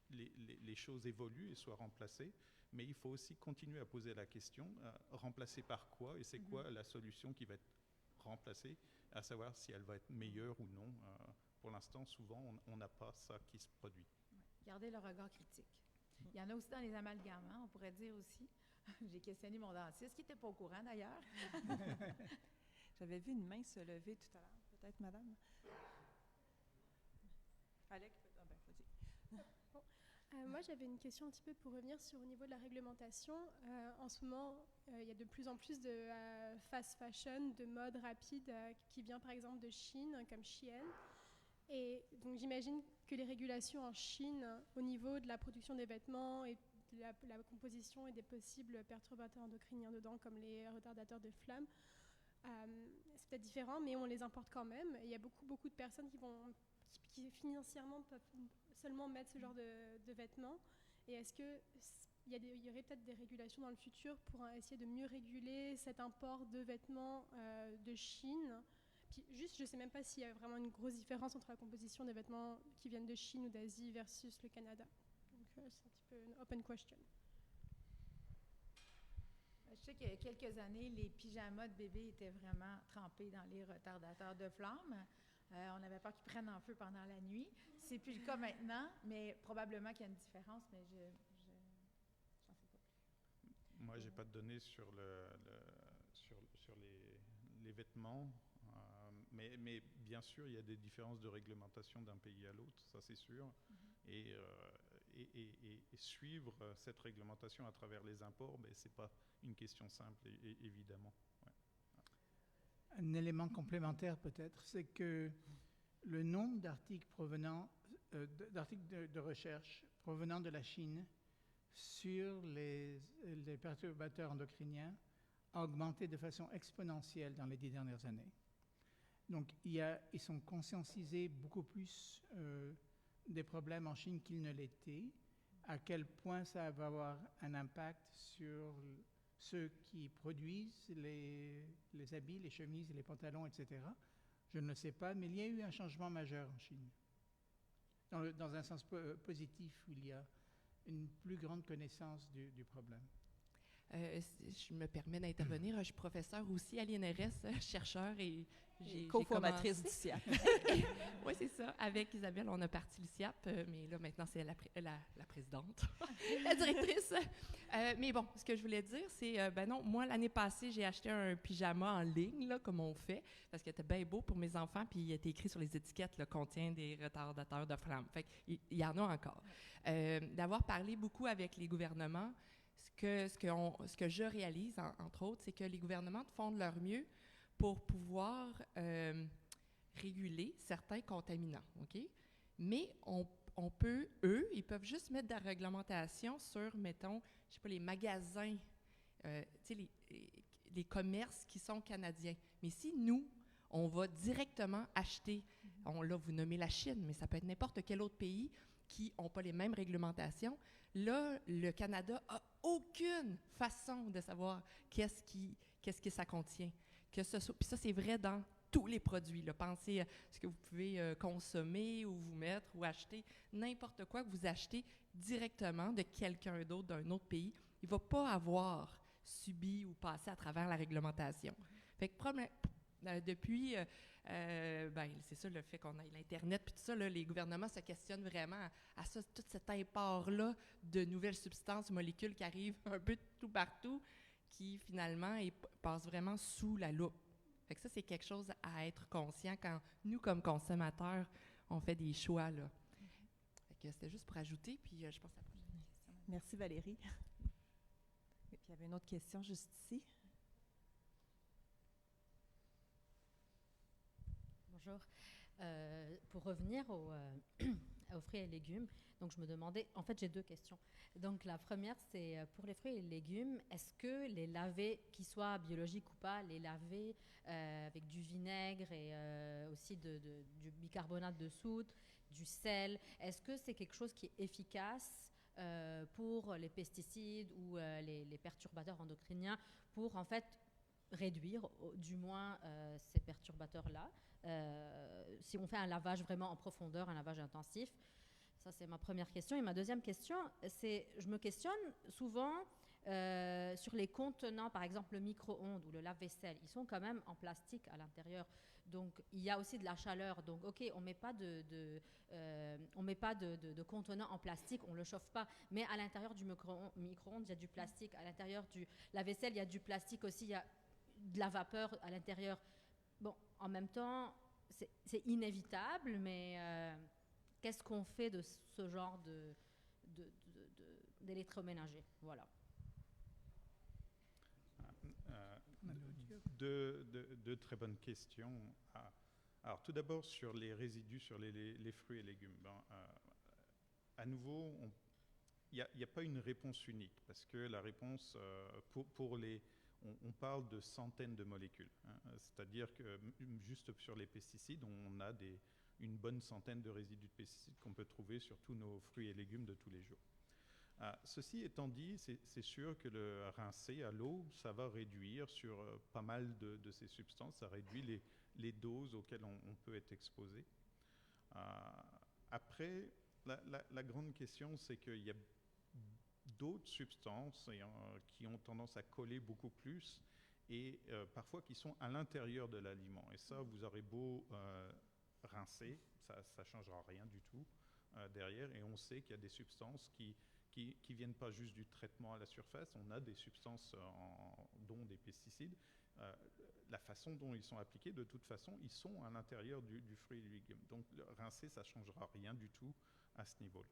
les choses évoluent et soient remplacées. Mais il faut aussi continuer à poser la question, remplacer par quoi? Et c'est quoi la solution qui va être remplacée, à savoir si elle va être meilleure ou non. Pour l'instant, souvent, on n'a pas ça qui se produit. Gardez le regard critique. Il y en a aussi dans les amalgames, hein, on pourrait dire aussi. J'ai questionné mon dentiste, qui n'était pas au courant d'ailleurs. J'avais vu une main se lever tout à l'heure, peut-être, madame? Alec, vas-y. Moi, j'avais une question un petit peu pour revenir sur au niveau de la réglementation. En ce moment, il y a de plus en plus de fast fashion, de mode rapide qui vient par exemple de Chine, comme Shein. Et donc j'imagine que les régulations en Chine, au niveau de la production des vêtements et de la composition et des possibles perturbateurs endocriniens dedans, comme les retardateurs de flamme, c'est peut-être différent, mais on les importe quand même. Et il y a beaucoup de personnes qui financièrement peuvent seulement mettre ce genre de vêtements. Et est-ce qu'il y aurait peut-être des régulations dans le futur pour essayer de mieux réguler cet import de vêtements de Chine? Puis juste, je ne sais même pas s'il y a vraiment une grosse différence entre la composition des vêtements qui viennent de Chine ou d'Asie versus le Canada. Donc c'est un petit peu une open question. Je sais qu'il y a quelques années, les pyjamas de bébé étaient vraiment trempés dans les retardateurs de flamme. On avait peur qu'ils prennent en feu pendant la nuit. C'est plus le cas maintenant, mais probablement qu'il y a une différence, mais je n'en sais pas plus. Moi, je n'ai pas de données sur les vêtements, Mais bien sûr, il y a des différences de réglementation d'un pays à l'autre, ça c'est sûr. Et, et suivre cette réglementation à travers les imports, ce n'est pas une question simple, évidemment. Ouais. Un élément complémentaire peut-être, c'est que le nombre d'articles de recherche provenant de la Chine sur les perturbateurs endocriniens a augmenté de façon exponentielle dans les 10 dernières années. Donc, ils sont conscientisés beaucoup plus des problèmes en Chine qu'ils ne l'étaient, à quel point ça va avoir un impact sur ceux qui produisent les habits, les chemises, les pantalons, etc. Je ne le sais pas, mais il y a eu un changement majeur en Chine, dans un sens positif, où il y a une plus grande connaissance du problème. Je me permets d'intervenir. Je suis professeure aussi à l'INRS, chercheur, et j'ai cofondatrice du SIAP. Oui, c'est ça. Avec Isabelle, on a parti le SIAP, mais là, maintenant, c'est la présidente, la directrice. Mais bon, ce que je voulais dire, c'est, non, moi, l'année passée, j'ai acheté un pyjama en ligne, là, comme on fait, parce qu'il était bien beau pour mes enfants, puis il était écrit sur les étiquettes, là, contient des retardateurs de flamme. Fait qu'il y en a encore. D'avoir parlé beaucoup avec les gouvernements, ce que je réalise, entre autres, c'est que les gouvernements font de leur mieux pour pouvoir réguler certains contaminants, OK? Mais on peut, ils peuvent juste mettre de la réglementation sur, mettons, je sais pas, les magasins, tu sais, les commerces qui sont canadiens. Mais si nous, on va directement acheter, là, vous nommez la Chine, mais ça peut être n'importe quel autre pays qui n'ont pas les mêmes réglementations, là, le Canada a aucune façon de savoir qu'est-ce que ça contient. Puis ça, c'est vrai dans tous les produits. Là. Pensez à ce que vous pouvez consommer ou vous mettre ou acheter. N'importe quoi que vous achetez directement de quelqu'un d'autre, d'un autre pays, il ne va pas avoir subi ou passé à travers la réglementation. Fait que depuis, c'est ça, le fait qu'on ait l'Internet, puis tout ça, là, les gouvernements se questionnent vraiment à ça, tout cet import-là de nouvelles substances, molécules qui arrivent un peu de tout partout, qui finalement passent vraiment sous la loupe. Fait que ça, c'est quelque chose à être conscient quand nous, comme consommateurs, on fait des choix, là. Fait que c'était juste pour ajouter, puis je pense à la prochaine question. Merci Valérie. Et puis il y avait une autre question juste ici. Bonjour. Pour revenir aux fruits et légumes, donc je me demandais, en fait j'ai deux questions. Donc la première c'est pour les fruits et légumes, est-ce que les laver, qu'ils soient biologiques ou pas, les laver avec du vinaigre et aussi du bicarbonate de soude, du sel, est-ce que c'est quelque chose qui est efficace pour les pesticides ou les perturbateurs endocriniens pour en fait réduire du moins ces perturbateurs-là si on fait un lavage vraiment en profondeur, un lavage intensif? Ça, c'est ma première question. Et ma deuxième question, c'est, je me questionne souvent sur les contenants, par exemple le micro-ondes ou le lave-vaisselle. Ils sont quand même en plastique à l'intérieur. Donc, il y a aussi de la chaleur. Donc, OK, on ne met pas de contenant en plastique, on ne le chauffe pas. Mais à l'intérieur du micro-ondes, il y a du plastique. À l'intérieur du lave-vaisselle, il y a du plastique aussi. Il y a de la vapeur à l'intérieur. Bon, en même temps, c'est inévitable, mais qu'est-ce qu'on fait de ce genre d'électroménager? Voilà. Deux très bonnes questions. Alors, tout d'abord, sur les résidus sur les fruits et légumes. À nouveau, il n'y a pas une réponse unique, parce que la réponse, on parle de centaines de molécules. C'est-à-dire que juste sur les pesticides, on a une bonne centaine de résidus de pesticides qu'on peut trouver sur tous nos fruits et légumes de tous les jours. Ceci étant dit, c'est sûr que le rincer à l'eau, ça va réduire sur pas mal de ces substances, ça réduit les doses auxquelles on peut être exposé. Après, la grande question, c'est qu'il y a d'autres substances qui ont tendance à coller beaucoup plus et parfois qui sont à l'intérieur de l'aliment. Et ça, vous aurez beau rincer, ça ne changera rien du tout derrière. Et on sait qu'il y a des substances qui qui ne viennent pas juste du traitement à la surface. On a des substances, dont des pesticides. La façon dont ils sont appliqués, de toute façon, ils sont à l'intérieur du fruit et du légume. Donc, le rincer, ça ne changera rien du tout à ce niveau-là.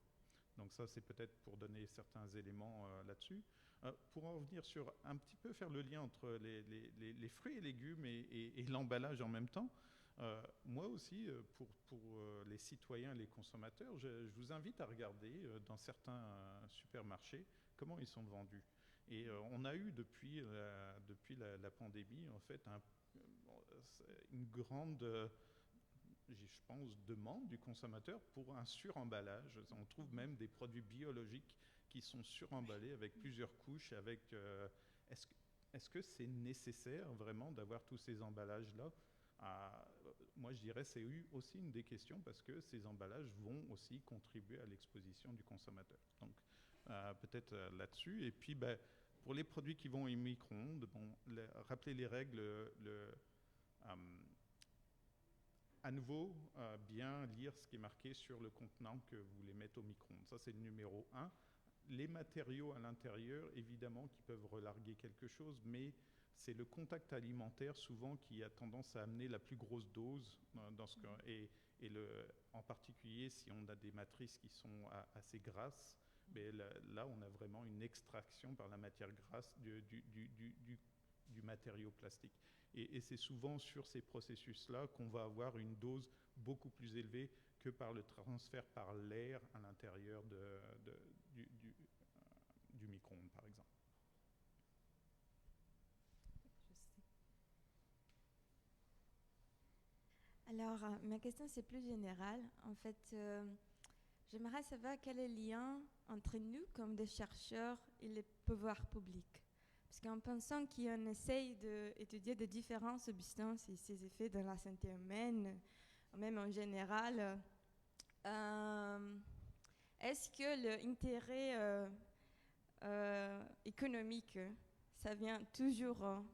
Donc ça, c'est peut-être pour donner certains éléments là-dessus. Pour en revenir sur un petit peu faire le lien entre les fruits et légumes et l'emballage en même temps, moi aussi, pour les citoyens et les consommateurs, je vous invite à regarder dans certains supermarchés comment ils sont vendus. Et on a eu depuis la pandémie, en fait, une grande, je pense, demande du consommateur pour un suremballage. On trouve même des produits biologiques qui sont suremballés avec plusieurs couches. Est-ce que c'est nécessaire vraiment d'avoir tous ces emballages-là? Moi, je dirais que c'est aussi une des questions parce que ces emballages vont aussi contribuer à l'exposition du consommateur. Donc, peut-être là-dessus. Et puis, pour les produits qui vont au micro-ondes, rappelez les règles. À nouveau, bien lire ce qui est marqué sur le contenant que vous voulez mettre au micro-ondes. Ça, c'est le numéro 1. Les matériaux à l'intérieur, évidemment, qui peuvent relarguer quelque chose, mais c'est le contact alimentaire souvent qui a tendance à amener la plus grosse dose dans ce cas. En particulier, si on a des matrices qui sont assez grasses, mais là, on a vraiment une extraction par la matière grasse du matériau plastique. Et c'est souvent sur ces processus-là qu'on va avoir une dose beaucoup plus élevée que par le transfert par l'air à l'intérieur du micro-ondes, par exemple. Alors, ma question, c'est plus générale. En fait, j'aimerais savoir quel est le lien entre nous, comme des chercheurs, et les pouvoirs publics. Parce qu'en pensant qu'on essaye d'étudier de différentes substances et ses effets dans la santé humaine, même en général, est-ce que l'intérêt économique, ça vient toujours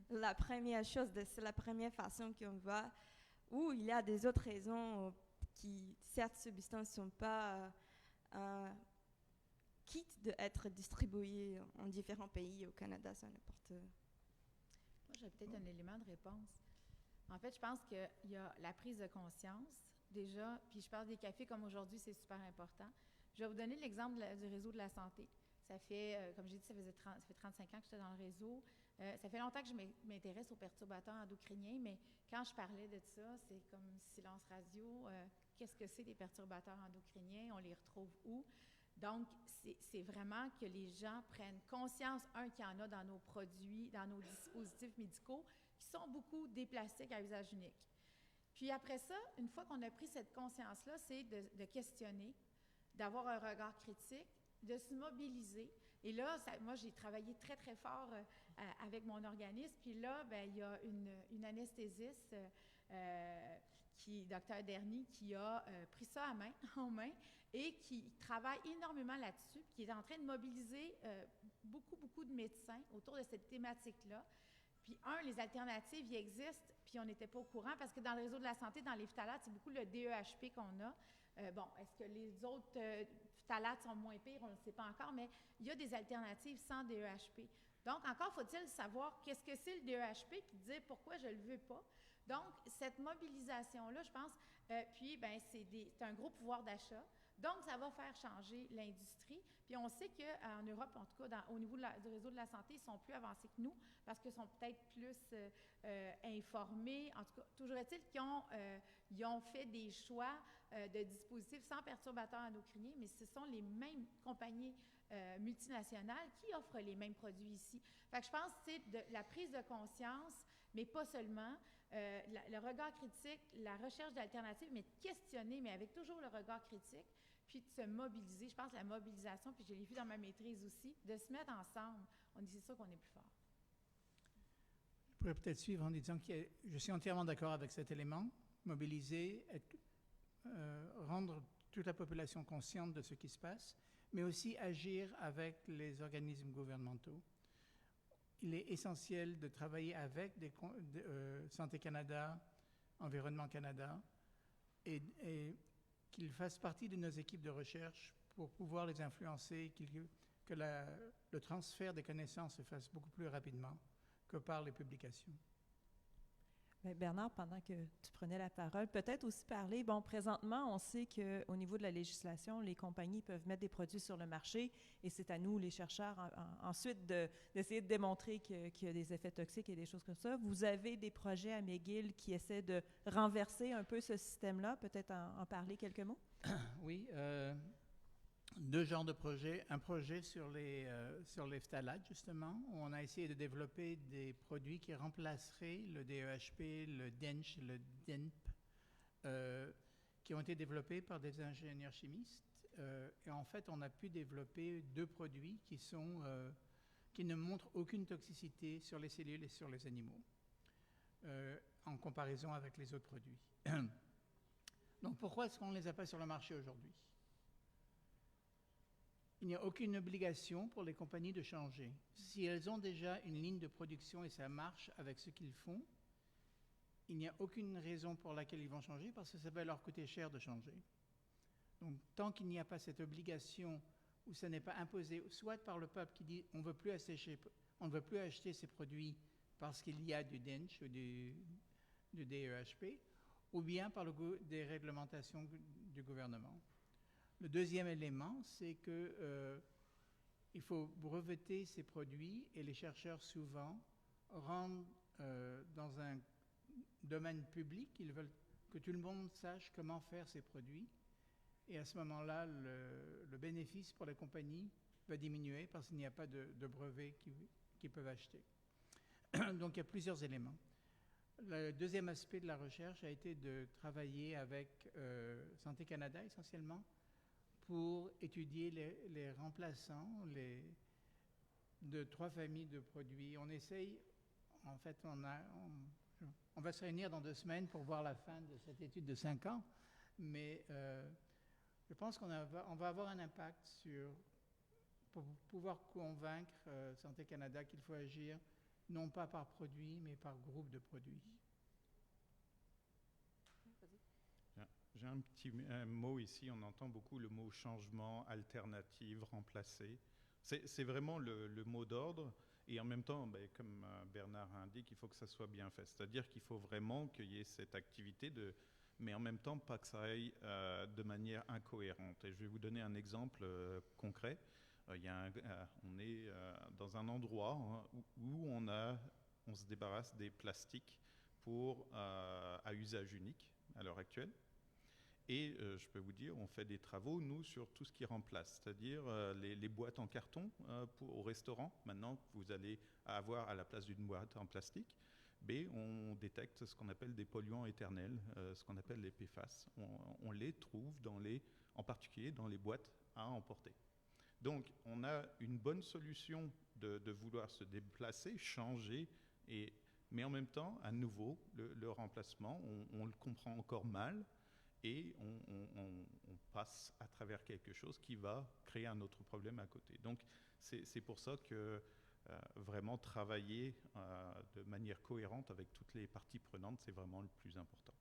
la première chose, c'est la première façon qu'on voit, ou il y a des autres raisons qui, certaines substances ne sont pas quitte d'être distribuées en différents pays, au Canada, ça n'importe. Moi, j'ai peut-être un élément de réponse. En fait, je pense qu'il y a la prise de conscience, déjà, puis je parle des cafés comme aujourd'hui, c'est super important. Je vais vous donner l'exemple du réseau de la santé. Ça fait, comme j'ai dit, ça fait 35 ans que j'étais dans le réseau. Ça fait longtemps que je m'intéresse aux perturbateurs endocriniens, mais quand je parlais de ça, c'est comme silence radio. Qu'est-ce que c'est des perturbateurs endocriniens? On les retrouve où? Donc, c'est vraiment que les gens prennent conscience, qu'il y en a dans nos produits, dans nos dispositifs médicaux, qui sont beaucoup des plastiques à usage unique. Puis après ça, une fois qu'on a pris cette conscience-là, c'est de questionner, d'avoir un regard critique, de se mobiliser. Et là, moi, j'ai travaillé très, très fort avec mon organisme. Puis là, il y a une anesthésiste, Dr Derny, qui a pris ça en main et qui travaille énormément là-dessus, qui est en train de mobiliser beaucoup, beaucoup de médecins autour de cette thématique-là. Puis les alternatives, il existent, puis on n'était pas au courant, parce que dans le réseau de la santé, dans les phtalates, c'est beaucoup le DEHP qu'on a. Est-ce que les autres phtalates sont moins pires? On ne le sait pas encore, mais il y a des alternatives sans DEHP. Donc, encore faut-il savoir qu'est-ce que c'est le DEHP, puis dire pourquoi je ne le veux pas. Donc, cette mobilisation-là, je pense, c'est un gros pouvoir d'achat. Donc, ça va faire changer l'industrie. Puis on sait qu'en Europe, en tout cas, au niveau du réseau de la santé, ils sont plus avancés que nous parce qu'ils sont peut-être plus informés. En tout cas, toujours est-il qu'ils ont fait des choix de dispositifs sans perturbateurs endocriniens, mais ce sont les mêmes compagnies multinationales qui offrent les mêmes produits ici. Fait que je pense que c'est de la prise de conscience, mais pas seulement. Le regard critique, la recherche d'alternatives, mais de questionner, mais avec toujours le regard critique, puis de se mobiliser. Je pense que la mobilisation, puis je l'ai vu dans ma maîtrise aussi, de se mettre ensemble. On dit c'est sûr qu'on est plus fort. Je pourrais peut-être suivre en disant que je suis entièrement d'accord avec cet élément. Mobiliser, rendre toute la population consciente de ce qui se passe, mais aussi agir avec les organismes gouvernementaux. Il est essentiel de travailler avec Santé Canada, Environnement Canada, et qu'ils fassent partie de nos équipes de recherche pour pouvoir les influencer, que le transfert des connaissances se fasse beaucoup plus rapidement que par les publications. Bien, Bernard, pendant que tu prenais la parole, peut-être aussi parler, bon, présentement, on sait qu'au niveau de la législation, les compagnies peuvent mettre des produits sur le marché et c'est à nous, les chercheurs, ensuite d'essayer de démontrer qu'il y a des effets toxiques et des choses comme ça. Vous avez des projets à McGill qui essaient de renverser un peu ce système-là, peut-être en parler quelques mots? Oui, deux genres de projets. Un projet sur les phtalates, justement, où on a essayé de développer des produits qui remplaceraient le DEHP, le DENCH, le DENP, qui ont été développés par des ingénieurs chimistes. Et en fait, on a pu développer deux produits qui ne montrent aucune toxicité sur les cellules et sur les animaux, en comparaison avec les autres produits. Donc pourquoi est-ce qu'on ne les a pas sur le marché aujourd'hui? Il n'y a aucune obligation pour les compagnies de changer. Si elles ont déjà une ligne de production et ça marche avec ce qu'ils font, il n'y a aucune raison pour laquelle ils vont changer parce que ça va leur coûter cher de changer. Donc tant qu'il n'y a pas cette obligation où ça n'est pas imposé, soit par le peuple qui dit on ne veut plus acheter ces produits parce qu'il y a du DENCH ou du DEHP, ou bien par des réglementations du gouvernement. Le deuxième élément, c'est qu'il faut breveter ces produits et les chercheurs souvent rendent dans un domaine public, ils veulent que tout le monde sache comment faire ces produits. Et à ce moment-là, le bénéfice pour les compagnies va diminuer parce qu'il n'y a pas de brevets qu'ils peuvent acheter. Donc il y a plusieurs éléments. Le deuxième aspect de la recherche a été de travailler avec Santé Canada essentiellement pour étudier les remplaçants de 3 familles de produits. On essaye, en fait, on va se réunir dans 2 semaines pour voir la fin de cette étude de 5 ans, mais je pense qu'on va avoir un impact pour pouvoir convaincre Santé Canada qu'il faut agir non pas par produit, mais par groupe de produits. J'ai un petit mot ici, on entend beaucoup le mot changement, alternative, remplacer. C'est vraiment le mot d'ordre et en même temps, comme Bernard indique, il faut que ça soit bien fait. C'est-à-dire qu'il faut vraiment qu'il y ait cette activité, mais en même temps pas que ça aille de manière incohérente. Et je vais vous donner un exemple concret. On est dans un endroit où on se débarrasse des plastiques à usage unique à l'heure actuelle. Et je peux vous dire, on fait des travaux, nous, sur tout ce qui remplace, c'est-à-dire les boîtes en carton au restaurant. Maintenant, vous allez avoir à la place d'une boîte en plastique, on détecte ce qu'on appelle des polluants éternels, ce qu'on appelle les PFAS. On les trouve en particulier dans les boîtes à emporter. Donc, on a une bonne solution de vouloir se déplacer, changer, mais en même temps, à nouveau, le remplacement, on le comprend encore mal et on passe à travers quelque chose qui va créer un autre problème à côté. Donc, c'est pour ça que vraiment travailler de manière cohérente avec toutes les parties prenantes, c'est vraiment le plus important.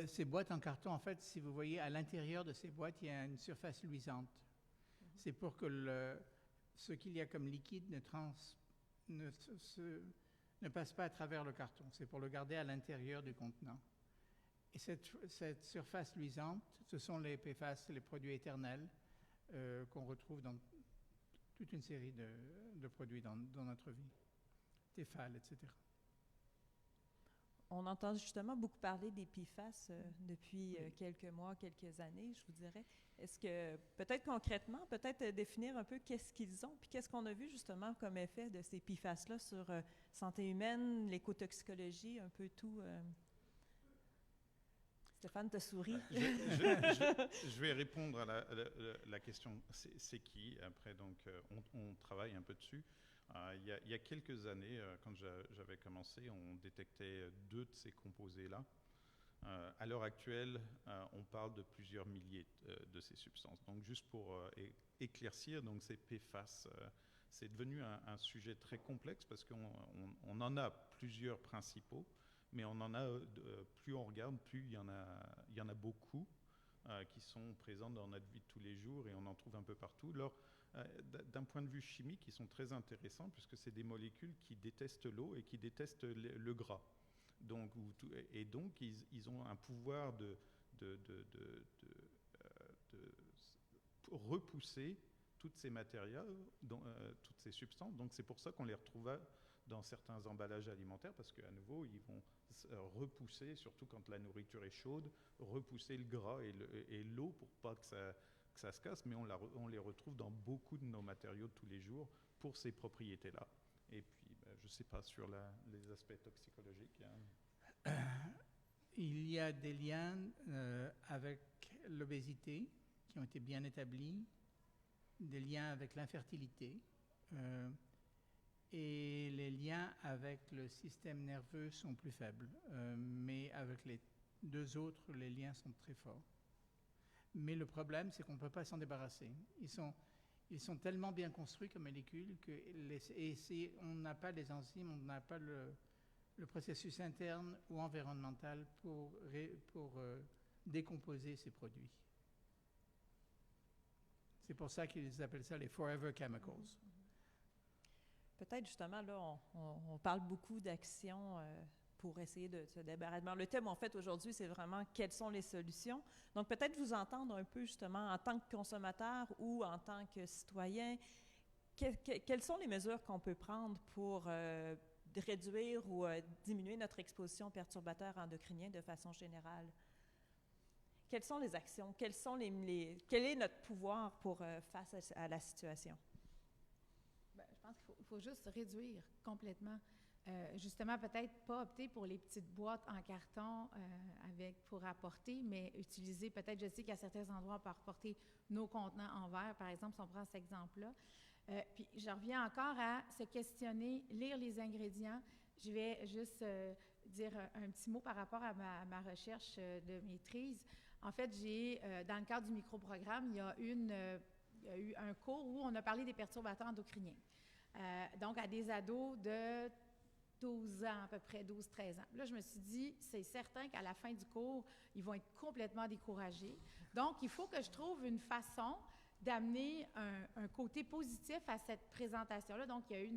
Ces boîtes en carton, en fait, si vous voyez, à l'intérieur de ces boîtes, il y a une surface luisante. C'est pour que ce qu'il y a comme liquide ne passe pas à travers le carton. C'est pour le garder à l'intérieur du contenant. Et cette surface luisante, ce sont les PFAS, les produits éternels qu'on retrouve dans toute une série de produits dans notre vie, Tefal, etc. On entend justement beaucoup parler des PFAS depuis quelques mois, quelques années, je vous dirais. Est-ce que, peut-être concrètement, définir un peu qu'est-ce qu'ils ont, puis qu'est-ce qu'on a vu justement comme effet de ces PFAS-là sur santé humaine, l'écotoxicologie, un peu tout. Stéphane te sourit. Je vais répondre à la question. C'est qui? Après, donc, on travaille un peu dessus. Il y a quelques années, quand j'avais commencé, on détectait 2 de ces composés-là. À l'heure actuelle, on parle de plusieurs milliers de ces substances. Donc, juste pour éclaircir, donc ces PFAS, c'est devenu un sujet très complexe parce qu'on en a plusieurs principaux, mais on en a, plus on regarde, plus il y en a beaucoup. qui sont présentes dans notre vie de tous les jours et on en trouve un peu partout. Alors, d'un point de vue chimique, ils sont très intéressants puisque c'est des molécules qui détestent l'eau et qui détestent le gras. Donc, ils ont un pouvoir de repousser toutes ces matériaux, toutes ces substances. Donc c'est pour ça qu'on les retrouve dans certains emballages alimentaires, parce qu'à nouveau, ils vont repousser, surtout quand la nourriture est chaude, repousser le gras et l'eau pour pas que ça se casse, mais on les retrouve dans beaucoup de nos matériaux de tous les jours pour ces propriétés-là. Et puis, je ne sais pas sur les aspects toxicologiques. Hein. Il y a des liens avec l'obésité qui ont été bien établis, des liens avec l'infertilité, et les liens avec le système nerveux sont plus faibles. Mais avec les deux autres, les liens sont très forts. Mais le problème, c'est qu'on ne peut pas s'en débarrasser. Ils sont tellement bien construits comme molécules on n'a pas les enzymes, on n'a pas le processus interne ou environnemental pour décomposer ces produits. C'est pour ça qu'ils appellent ça les forever chemicals. Peut-être justement, là, on parle beaucoup d'actions pour essayer de se débarrasser. Le thème, en fait, aujourd'hui, c'est vraiment quelles sont les solutions. Donc, peut-être vous entendre un peu, justement, en tant que consommateur ou en tant que citoyen, quelles sont les mesures qu'on peut prendre pour réduire ou diminuer notre exposition aux perturbateurs endocriniens de façon générale? Quelles sont les actions? Quel est notre pouvoir pour face à la situation? Bien, je pense qu'il faut juste réduire complètement. Justement, peut-être pas opter pour les petites boîtes en carton pour apporter, mais utiliser peut-être, je sais qu'à certains endroits, on peut apporter nos contenants en verre, par exemple, si on prend cet exemple-là. Puis, je reviens encore à se questionner, lire les ingrédients. Je vais juste dire un petit mot par rapport à ma recherche de maîtrise. En fait, dans le cadre du microprogramme, il y a eu un cours où on a parlé des perturbateurs endocriniens. Donc, à des ados de 12 ans, à peu près 12-13 ans. Là, je me suis dit, c'est certain qu'à la fin du cours, ils vont être complètement découragés. Donc, il faut que je trouve une façon d'amener un côté positif à cette présentation-là. Donc, il y a eu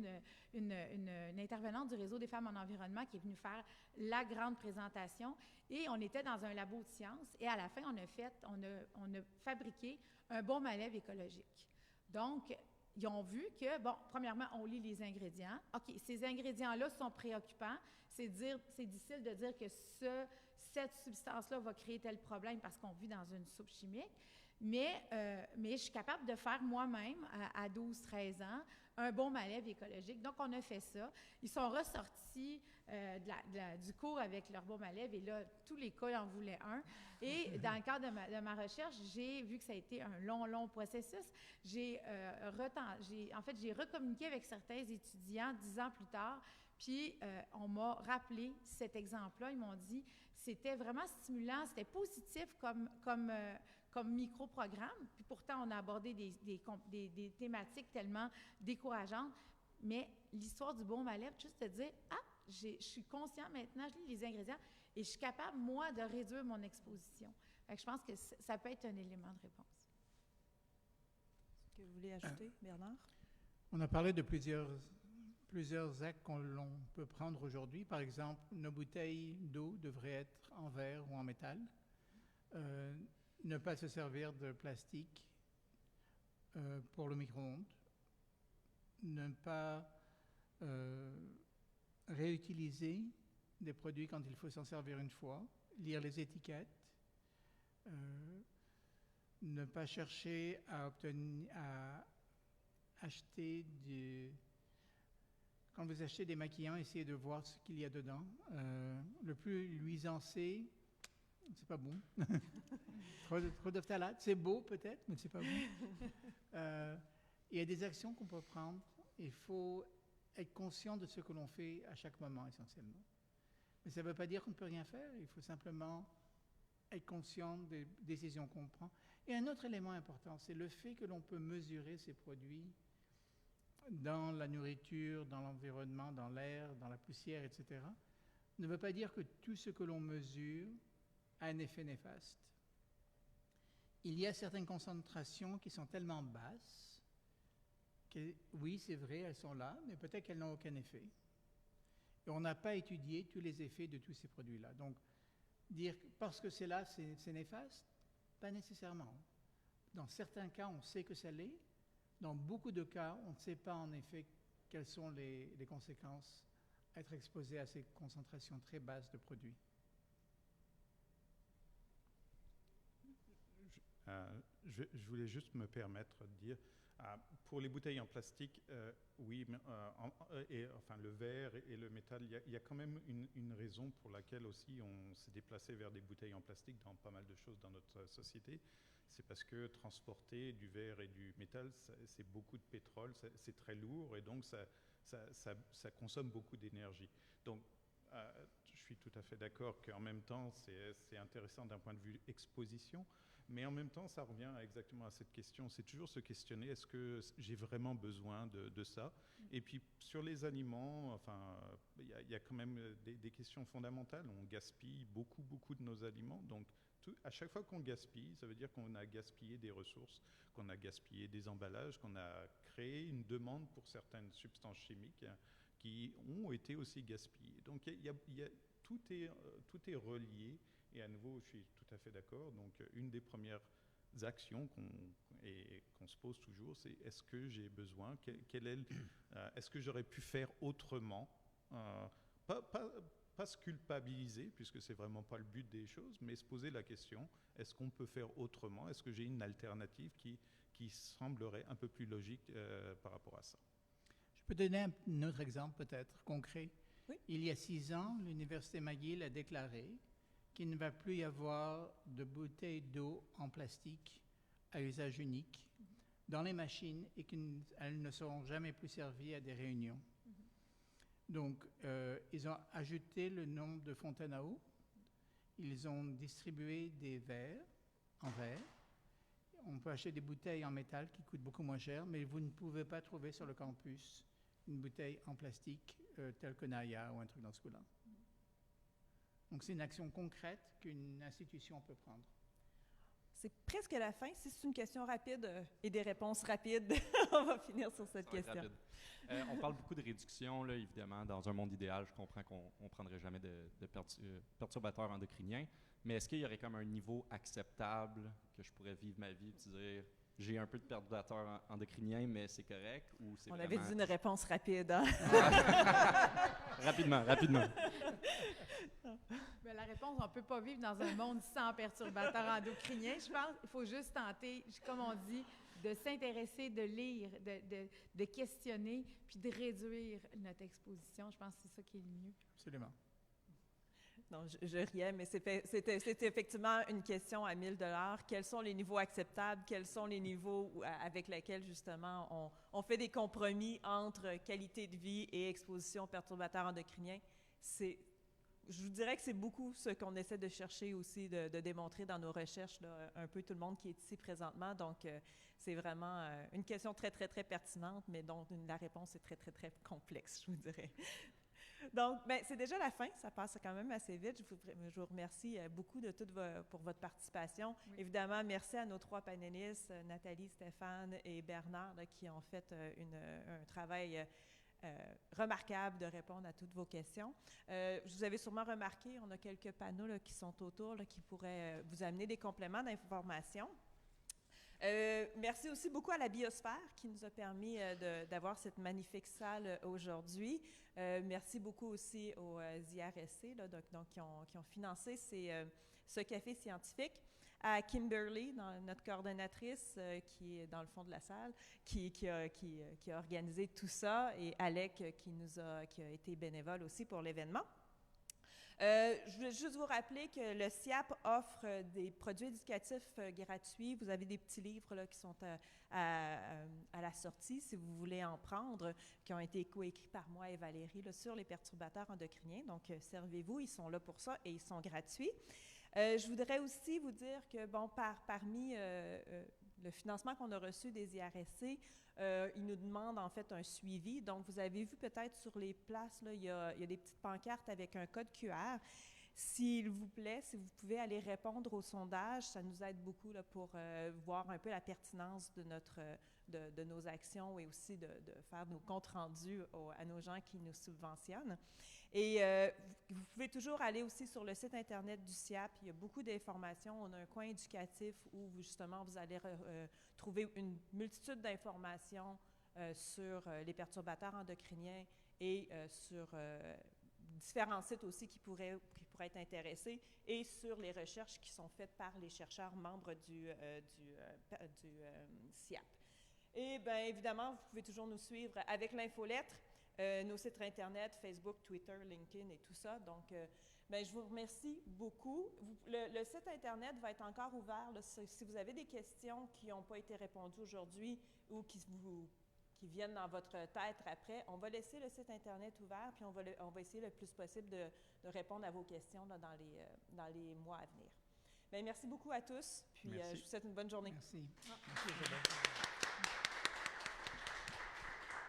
une intervenante du Réseau des femmes en environnement qui est venue faire la grande présentation et on était dans un labo de sciences et à la fin, on a fabriqué un baume à lèvres écologique. Donc, ils ont vu que, bon, premièrement, on lit les ingrédients. OK, ces ingrédients-là sont préoccupants. C'est difficile de dire que cette substance-là va créer tel problème parce qu'on vit dans une soupe chimique. Mais je suis capable de faire moi-même, à 12-13 ans, un baume à lèvres écologique. Donc, on a fait ça. Ils sont ressortis du cours avec leur baume à lèvres et là, tous les cas en voulaient un. Et dans le cadre de ma recherche, j'ai vu que ça a été un long processus. J'ai recommuniqué avec certains étudiants 10 ans plus tard, puis on m'a rappelé cet exemple-là. Ils m'ont dit c'était vraiment stimulant, c'était positif comme micro-programme. Puis pourtant, on a abordé des thématiques tellement décourageantes. Mais l'histoire du baume à lèvres, juste de dire je suis conscient maintenant, je lis les ingrédients et je suis capable, moi, de réduire mon exposition. Fait que je pense que ça peut être un élément de réponse. Est-ce que vous voulez ajouter, Bernard? On a parlé de plusieurs actes qu'on peut prendre aujourd'hui. Par exemple, nos bouteilles d'eau devraient être en verre ou en métal. Ne pas se servir de plastique pour le micro-ondes. Ne pas réutiliser des produits quand il faut s'en servir une fois. Lire les étiquettes. Ne pas chercher à acheter Quand vous achetez des maquillants, essayez de voir ce qu'il y a dedans. Le plus luisant c'est pas bon. trop de phtalates, c'est beau peut-être, mais c'est pas bon. Il y a des actions qu'on peut prendre. Il faut être conscient de ce que l'on fait à chaque moment, essentiellement. Mais ça ne veut pas dire qu'on ne peut rien faire. Il faut simplement être conscient des décisions qu'on prend. Et un autre élément important, c'est le fait que l'on peut mesurer ces produits dans la nourriture, dans l'environnement, dans l'air, dans la poussière, etc., ne veut pas dire que tout ce que l'on mesure a un effet néfaste. il y a certaines concentrations qui sont tellement basses que, oui, c'est vrai, elles sont là, mais peut-être qu'elles n'ont aucun effet. Et on n'a pas étudié tous les effets de tous ces produits-là. Donc, dire que parce que c'est là, c'est néfaste, pas nécessairement. Dans certains cas, on sait que ça l'est. Dans beaucoup de cas, on ne sait pas en effet quelles sont les conséquences à être exposé à ces concentrations très basses de produits. Je voulais juste me permettre de dire, pour les bouteilles en plastique, oui, enfin le verre et le métal, il y a quand même une raison pour laquelle aussi on s'est déplacé vers des bouteilles en plastique dans pas mal de choses dans notre société. C'est parce que transporter du verre et du métal, c'est beaucoup de pétrole, c'est très lourd et donc ça consomme beaucoup d'énergie. Donc, je suis tout à fait d'accord qu'en même temps, c'est intéressant d'un point de vue exposition, mais en même temps, ça revient exactement à cette question. C'est toujours se questionner, est-ce que j'ai vraiment besoin de ça? Et puis, sur les aliments, enfin, il y a quand même des questions fondamentales. On gaspille beaucoup de nos aliments. Donc, à chaque fois qu'on gaspille, ça veut dire qu'on a gaspillé des ressources, qu'on a gaspillé des emballages, qu'on a créé une demande pour certaines substances chimiques qui ont été aussi gaspillées. Donc, tout est relié. Et à nouveau, je suis tout à fait d'accord. Donc, une des premières actions qu'on se pose toujours, c'est est-ce que j'ai besoin, est-ce que j'aurais pu faire autrement, pas se culpabiliser, puisque c'est vraiment pas le but des choses, mais se poser la question, est-ce qu'on peut faire autrement? Est-ce que j'ai une alternative qui semblerait un peu plus logique par rapport à ça? Je peux donner un autre exemple peut-être concret. Oui. Il y a 6 ans, l'Université McGill a déclaré qu'il ne va plus y avoir de bouteilles d'eau en plastique à usage unique dans les machines et qu'elles ne seront jamais plus servies à des réunions. Donc, ils ont ajouté le nombre de fontaines à eau. Ils ont distribué des verres en verre. On peut acheter des bouteilles en métal qui coûtent beaucoup moins cher, mais vous ne pouvez pas trouver sur le campus une bouteille en plastique telle que Naya ou un truc dans ce coup-là. Donc, c'est une action concrète qu'une institution peut prendre. C'est presque la fin. Si c'est une question rapide et des réponses rapides, on va finir sur cette question. On parle beaucoup de réduction, là, évidemment. Dans un monde idéal, je comprends qu'on ne prendrait jamais de perturbateurs endocriniens. Mais est-ce qu'il y aurait comme un niveau acceptable que je pourrais vivre ma vie et dire j'ai un peu de perturbateurs endocriniens, mais c'est correct? Ou c'est avait dit une réponse rapide. Hein? Rapidement. Bien, la réponse, on ne peut pas vivre dans un monde sans perturbateurs endocriniens. Je pense qu'il faut juste tenter, comme on dit, de s'intéresser, de lire, de questionner, puis de réduire notre exposition. Je pense que c'est ça qui est le mieux. Absolument. Non, je riais, mais c'est effectivement une question à 1 000 $. Quels sont les niveaux acceptables? Quels sont les niveaux avec lesquels, justement, on fait des compromis entre qualité de vie et exposition aux perturbateurs endocriniens? Je vous dirais que c'est beaucoup ce qu'on essaie de chercher aussi, de démontrer dans nos recherches, là, un peu tout le monde qui est ici présentement. Donc, c'est vraiment une question très, très, très pertinente, mais dont la réponse est très, très, très complexe, je vous dirais. Donc, c'est déjà la fin. Ça passe quand même assez vite. Je vous remercie beaucoup pour votre participation. Oui. Évidemment, merci à nos 3 panélistes, Nathalie, Stéphane et Bernard, là, qui ont fait un travail remarquable de répondre à toutes vos questions. Vous avez sûrement remarqué, on a quelques panneaux là, qui sont autour, là, qui pourraient vous amener des compléments d'information. Merci aussi beaucoup à la Biosphère qui nous a permis d'avoir cette magnifique salle aujourd'hui. Merci beaucoup aussi aux IRSC là, donc, qui ont financé ce café scientifique. À Kimberly, notre coordonnatrice qui est dans le fond de la salle, qui a organisé tout ça, et Alec qui a été bénévole aussi pour l'événement. Je voulais juste vous rappeler que le CIAP offre des produits éducatifs gratuits. Vous avez des petits livres là, qui sont à la sortie, si vous voulez en prendre, qui ont été coécrits par moi et Valérie là, sur les perturbateurs endocriniens. Donc, servez-vous, ils sont là pour ça et ils sont gratuits. Je voudrais aussi vous dire que, parmi le financement qu'on a reçu des IRSC, ils nous demandent en fait un suivi. Donc, vous avez vu peut-être sur les places, là, il y a des petites pancartes avec un code QR. S'il vous plaît, si vous pouvez aller répondre au sondage, ça nous aide beaucoup là, pour voir un peu la pertinence de nos actions et aussi de faire nos comptes rendus à nos gens qui nous subventionnent. Et vous pouvez toujours aller aussi sur le site Internet du CIAP. Il y a beaucoup d'informations. On a un coin éducatif où, justement, vous allez trouver une multitude d'informations sur les perturbateurs endocriniens et sur différents sites aussi qui pourraient être intéressés et sur les recherches qui sont faites par les chercheurs membres du CIAP. Et bien, évidemment, vous pouvez toujours nous suivre avec l'infolettre, nos sites Internet, Facebook, Twitter, LinkedIn et tout ça. Donc, bien, je vous remercie beaucoup. Le site Internet va être encore ouvert. Là, si vous avez des questions qui n'ont pas été répondues aujourd'hui ou qui viennent dans votre tête après, on va laisser le site Internet ouvert, puis on va essayer le plus possible de répondre à vos questions là, dans les mois à venir. Bien, merci beaucoup à tous, puis je vous souhaite une bonne journée. Merci. Merci, Isabelle.